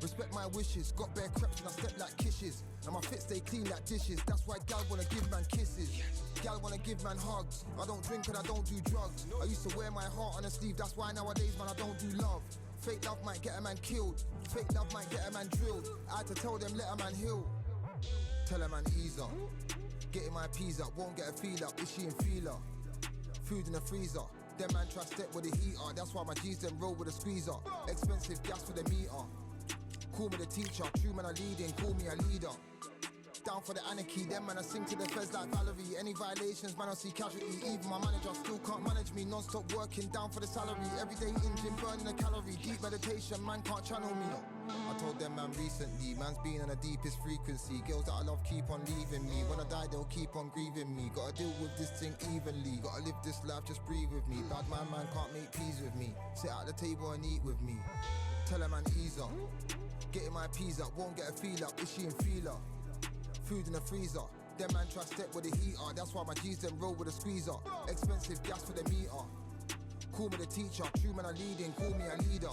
Respect my wishes, got bare creps and I step like kisses. And my fit stay clean like dishes. That's why gal wanna give man kisses. Gal wanna give man hugs. I don't drink and I don't do drugs. I used to wear my heart on a sleeve. That's why nowadays man I don't do love. Fake love might get a man killed. Fake love might get a man drilled. I had to tell them let a man heal. Tell a man ease up. Getting my peas up, won't get a feel up. Is she in feeler? Food in the freezer. Them man try step with the heater. That's why my G's them roll with a squeezer. Expensive gas for the meter. Call me the teacher. True man I leading, call me a leader. Down for the anarchy. Them man I sing to the feds like Valerie. Any violations man I see casualty. Even my manager still can't manage me. Non-stop working down for the salary. Everyday in gym burning a calorie. Deep meditation man can't channel me. I told them man recently, man's been on the deepest frequency. Girls that I love keep on leaving me. When I die they'll keep on grieving me. Gotta deal with this thing evenly. Gotta live this life, just breathe with me. Bad man can't make peace with me. Sit at the table and eat with me. Tell a man ease up. Getting my peas up, won't get a feel up. Is she in feeler? Food in the freezer. Them man try step with the heater. That's why my G's them roll with a squeezer. Expensive gas for the meter. Call me the teacher. True man I leading, call me a leader.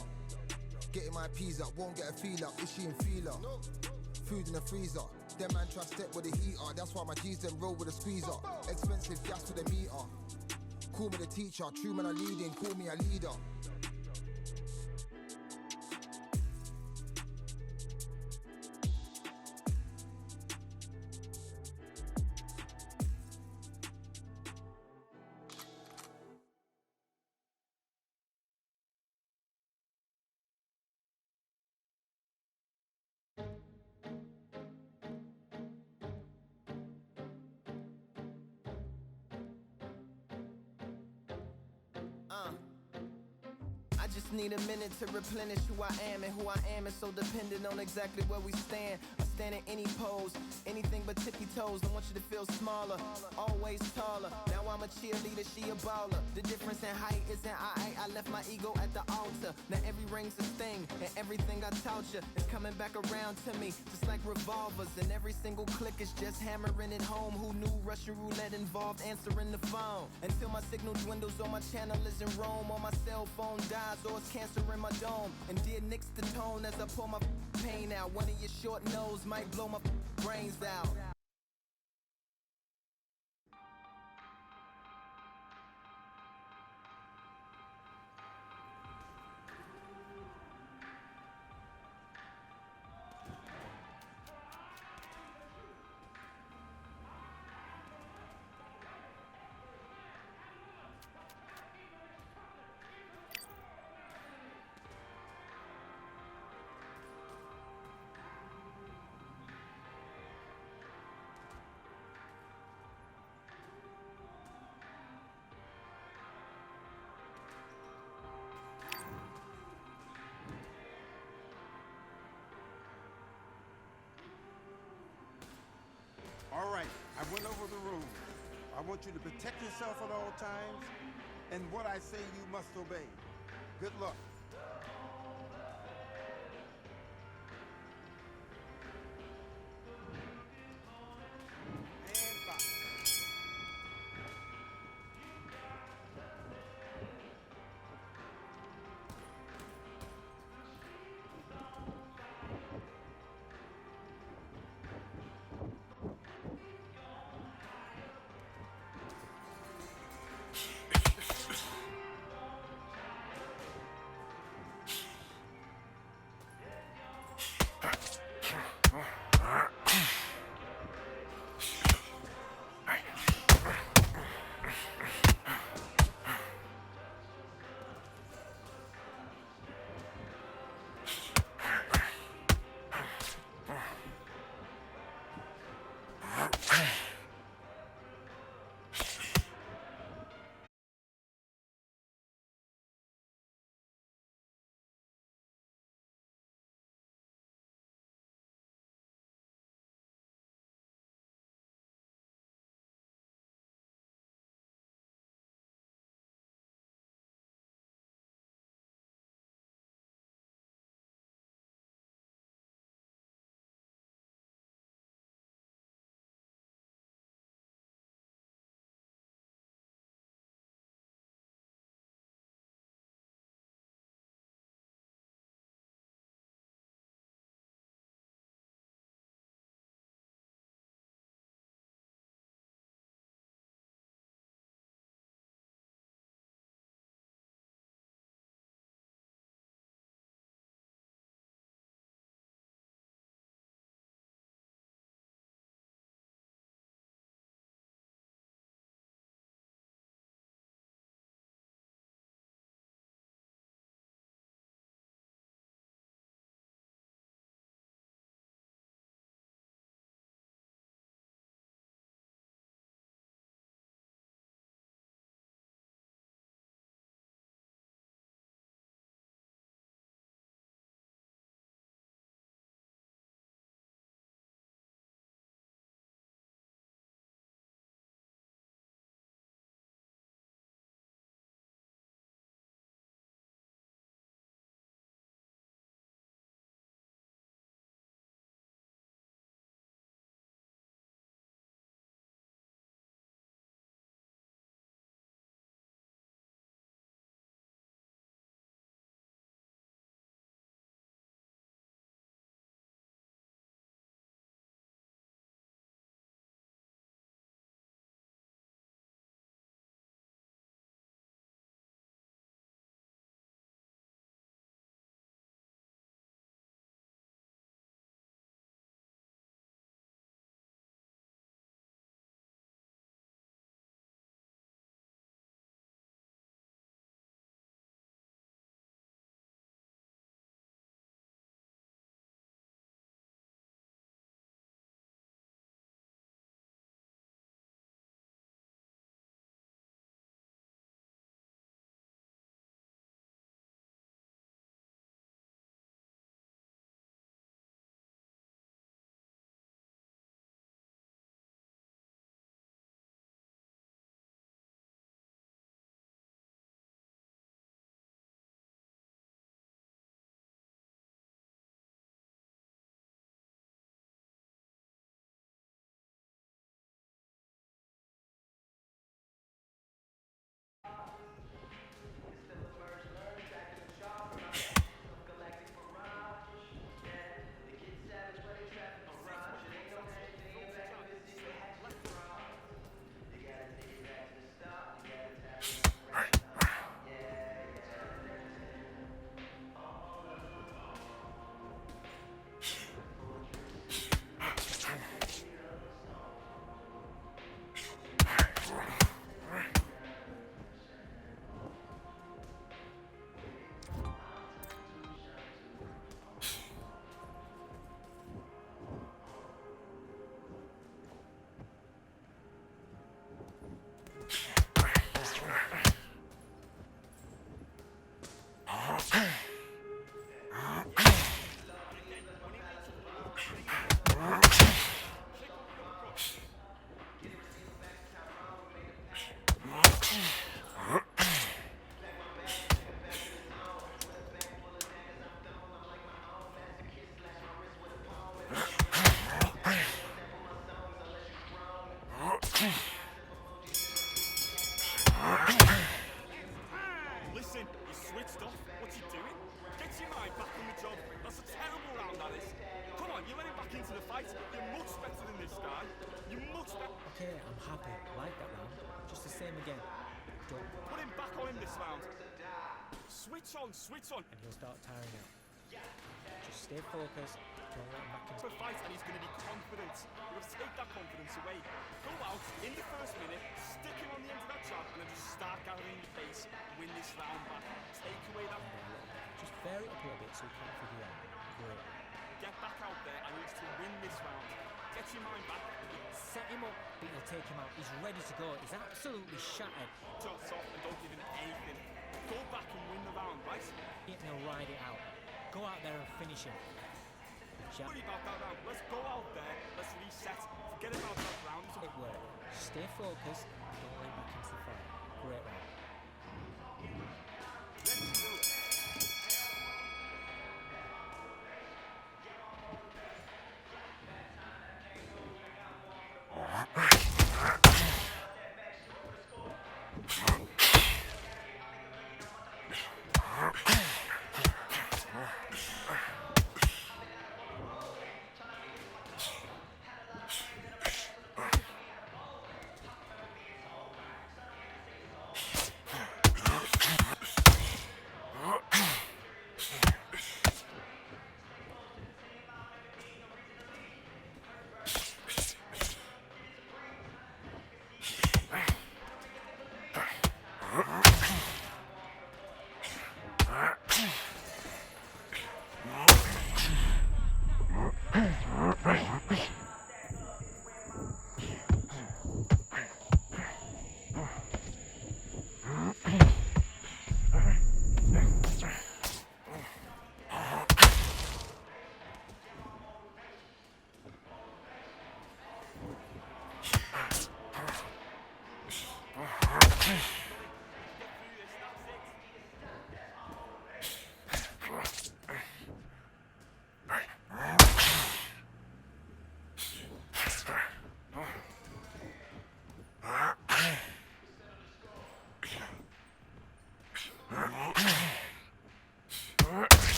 Getting my peas up, won't get a feel up. Is she in feeler? Food in the freezer. Them man try step with the heater. That's why my G's them roll with a squeezer. Expensive gas for the meter. Call me the teacher. True man I leading, call me a leader. I just need a minute to replenish who I am, and who I am is so dependent on exactly where we stand. I stand in any pose, anything but tippy toes. I want you to feel smaller, always taller. Now I'm a cheerleader, she a baller. The difference in height isn't I left my ego at the altar. Now every ring's a thing, and everything I taught you is coming back around to me, just like revolvers. And every single click is just hammering it home. Who knew Russian roulette involved answering the phone? Until my signal dwindles or my channel is in Rome, or my cell phone dies, or it's cancer in my dome. And dear nicks the tone as I pour my pain out. One of your short nose might blow my brains out. All right, I went over the rules. I want you to protect yourself at all times, and what I say you must obey. Good luck. And box. That's a terrible round, that is. Come on, you're getting back into the fight. You're much better than this guy. You're much better. Okay, I'm happy. I like that round. Just the same again. Don't. Put him back on him this round. Switch on, switch on. And he'll start tiring out. Just stay focused. Don't let him back into For a fight, and he's going to be confident. You've got to take that confidence away. Go out in the first minute, stick him on the end of that jab, and then just start gathering your pace. Win this round back. Take away that. Just vary it up a little bit so we can't figure it out. Great. Get back out there. I need to win this round. Get your mind back. Set him up, but you'll take him out. He's ready to go. He's absolutely shattered. Shots off and don't give him anything. Go back and win the round, right? And he'll ride it out. Go out there and finish him. Don't worry about that round. Let's go out there. Let's reset. Forget about that round. It worked. Stay focused. Don't let him back into the fight. Great round. Let's do it.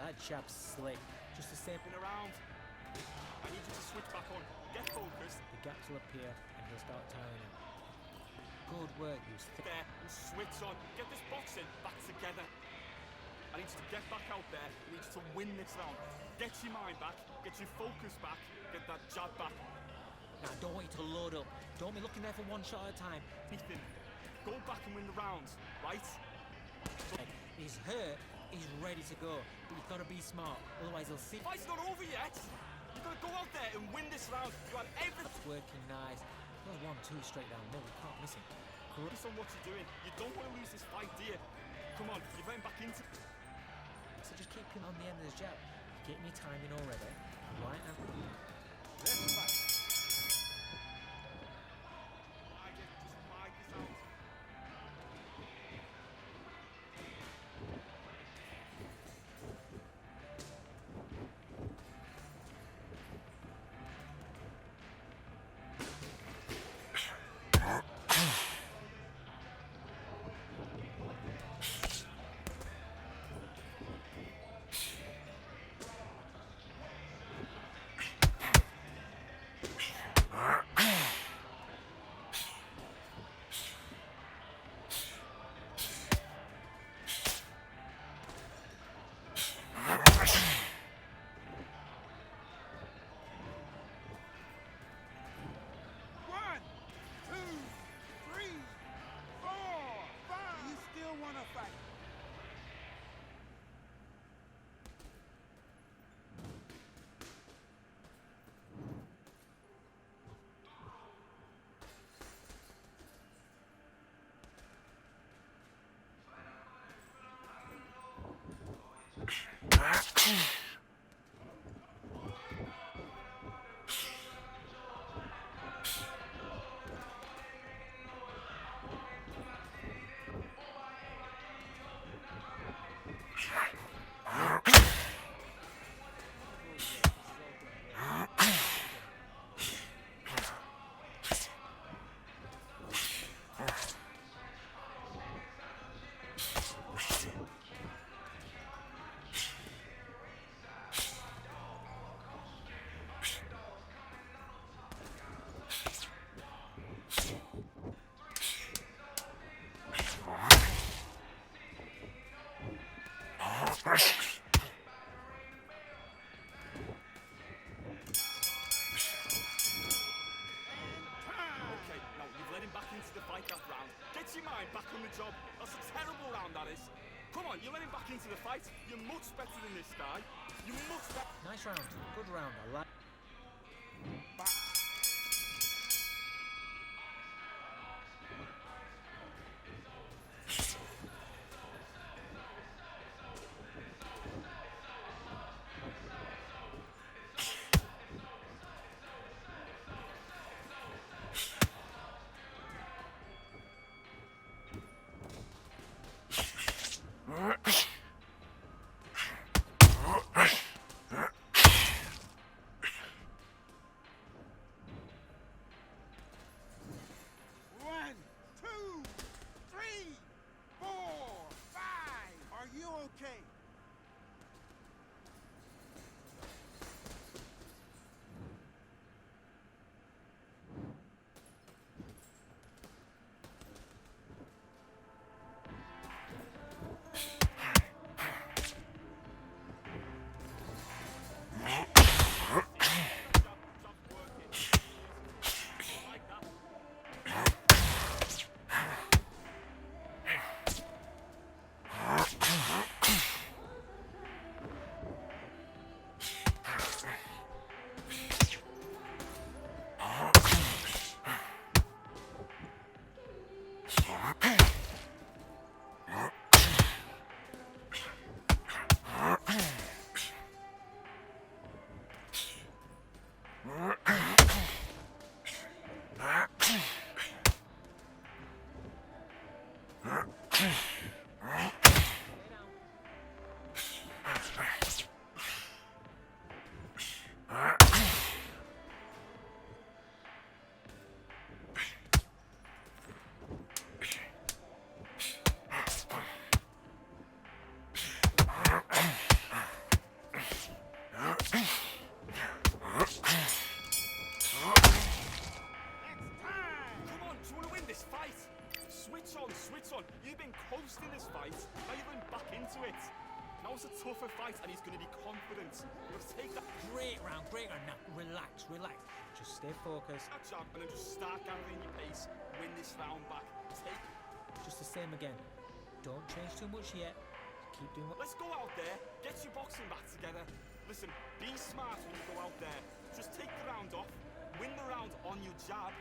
That jab's slick. Just the same. Around. I need you to switch back on. Get focused. The gaps will appear and he'll start tiring out. Good work, you there and switch on. Get this boxing back together. I need you to get back out there. I need you to win this round. Get your mind back. Get your focus back. Get that jab back. Now, I don't want you to load up. Don't be looking there for one shot at a time. Ethan, go back and win the rounds, right? He's hurt. He's ready to go, but you've got to be smart, otherwise he'll see. Fight's not over yet. You've got to go out there and win this round. You had everything. It's working nice. There's 1-2 straight down the middle. You can't miss it. Focus on what you're doing. You don't want to lose this fight, do you? Come on, you're getting back into. So just keep him on the end of his jab. You're getting your timing already. Right now. Left back. Just ride this out. Okay, now you've let him back into the fight that round. Get your mind back on the job. That's a terrible round, that is. Come on, you let him back into the fight. You're much better than this guy. You're much better. Nice round. Good round. I like. One, two, three, 4, 5. Are you okay? Switch on. You've been coasting this fight. Now you're going back into it. Now it's a tougher fight and he's going to be confident. You must take that Great round. Now, relax. Just stay focused. jab and then just start gathering your pace. Win this round back. Take. Just the same again. Don't change too much yet. Keep doing what. Let's go out there. Get your boxing back together. Listen, be smart when you go out there. Just take the round off. Win the round on your jab.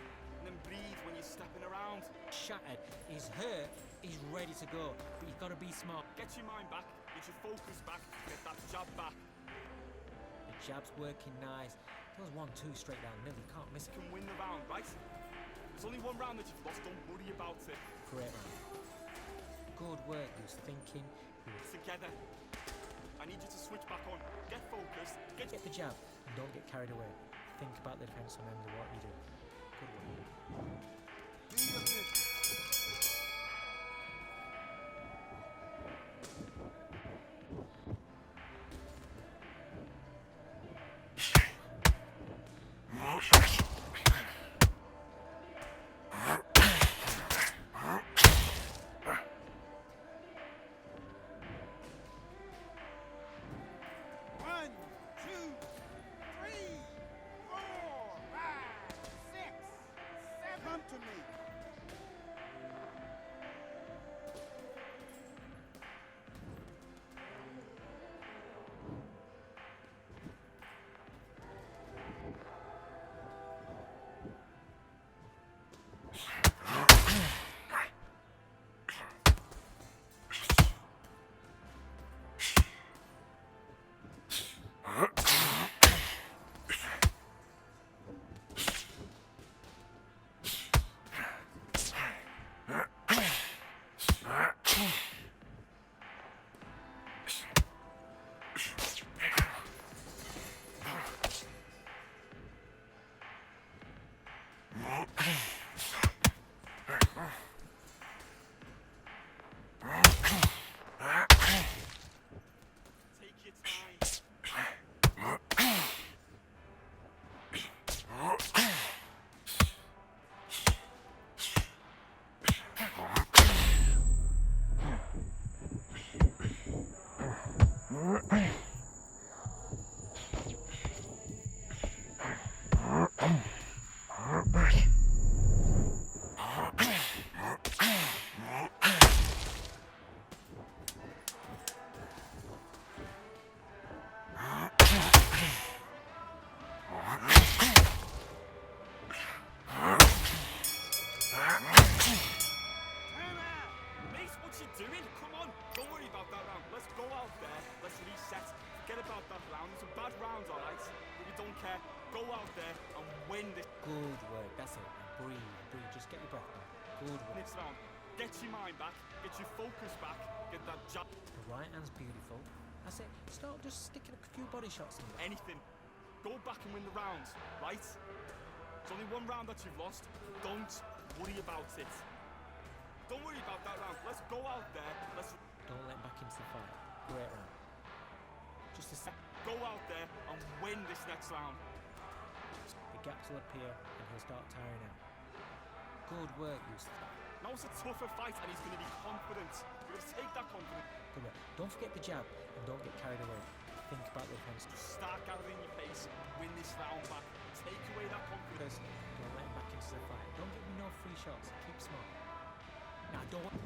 And then breathe when you're stepping around. Shattered. He's hurt. He's ready to go. But you've got to be smart. Get your mind back. Get your focus back. Get that jab back. The jab's working nice. Those 1-2 straight down the middle. You can't miss it. You can win the round, right? There's only one round that you've lost. Don't worry about it. Great round. Good work. He was thinking. Together. I need you to switch back on. Get focused. Get the jab. And don't get carried away. Think about the defense and remember what you do. Good work. Do your business. One, two, three, 4, 5, 6, 7. Come to me. care. Go out there and win this Good work. That's it. Now breathe. Breathe. Just get your breath back. Good work. next round. Get your mind back. Get your focus back. Get that jab. The right hand's beautiful. That's it. Start just sticking a few body shots in there. Anything. Go back and win the rounds, right? It's only one round that you've lost. Don't worry about it. Don't worry about that round. Let's go out there. Let's Don't let him back into the fight. Great round. Just a sec. go out there and win this next round. The gaps will appear and he'll start tiring out. Good work, Yusuf. Now it's a tougher fight and he's going to be confident. You're going to take that confidence. Good work. Don't forget the jab and don't get carried away. Think about the opponent's Start gathering your pace. Win this round back. Take away that confidence. Don't let him back into the fight. Don't give him no free shots. Keep smart. Now don't.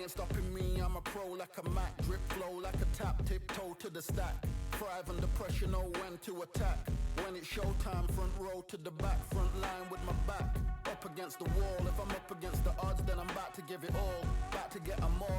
ain't stopping me, I'm a pro like a Mac. Drip flow like a tap, tiptoe to the stack. Thrive under pressure, know when to attack. When it's showtime, front row to the back. Front line with my back up against the wall. If I'm up against the odds, then I'm about to give it all. About to get a more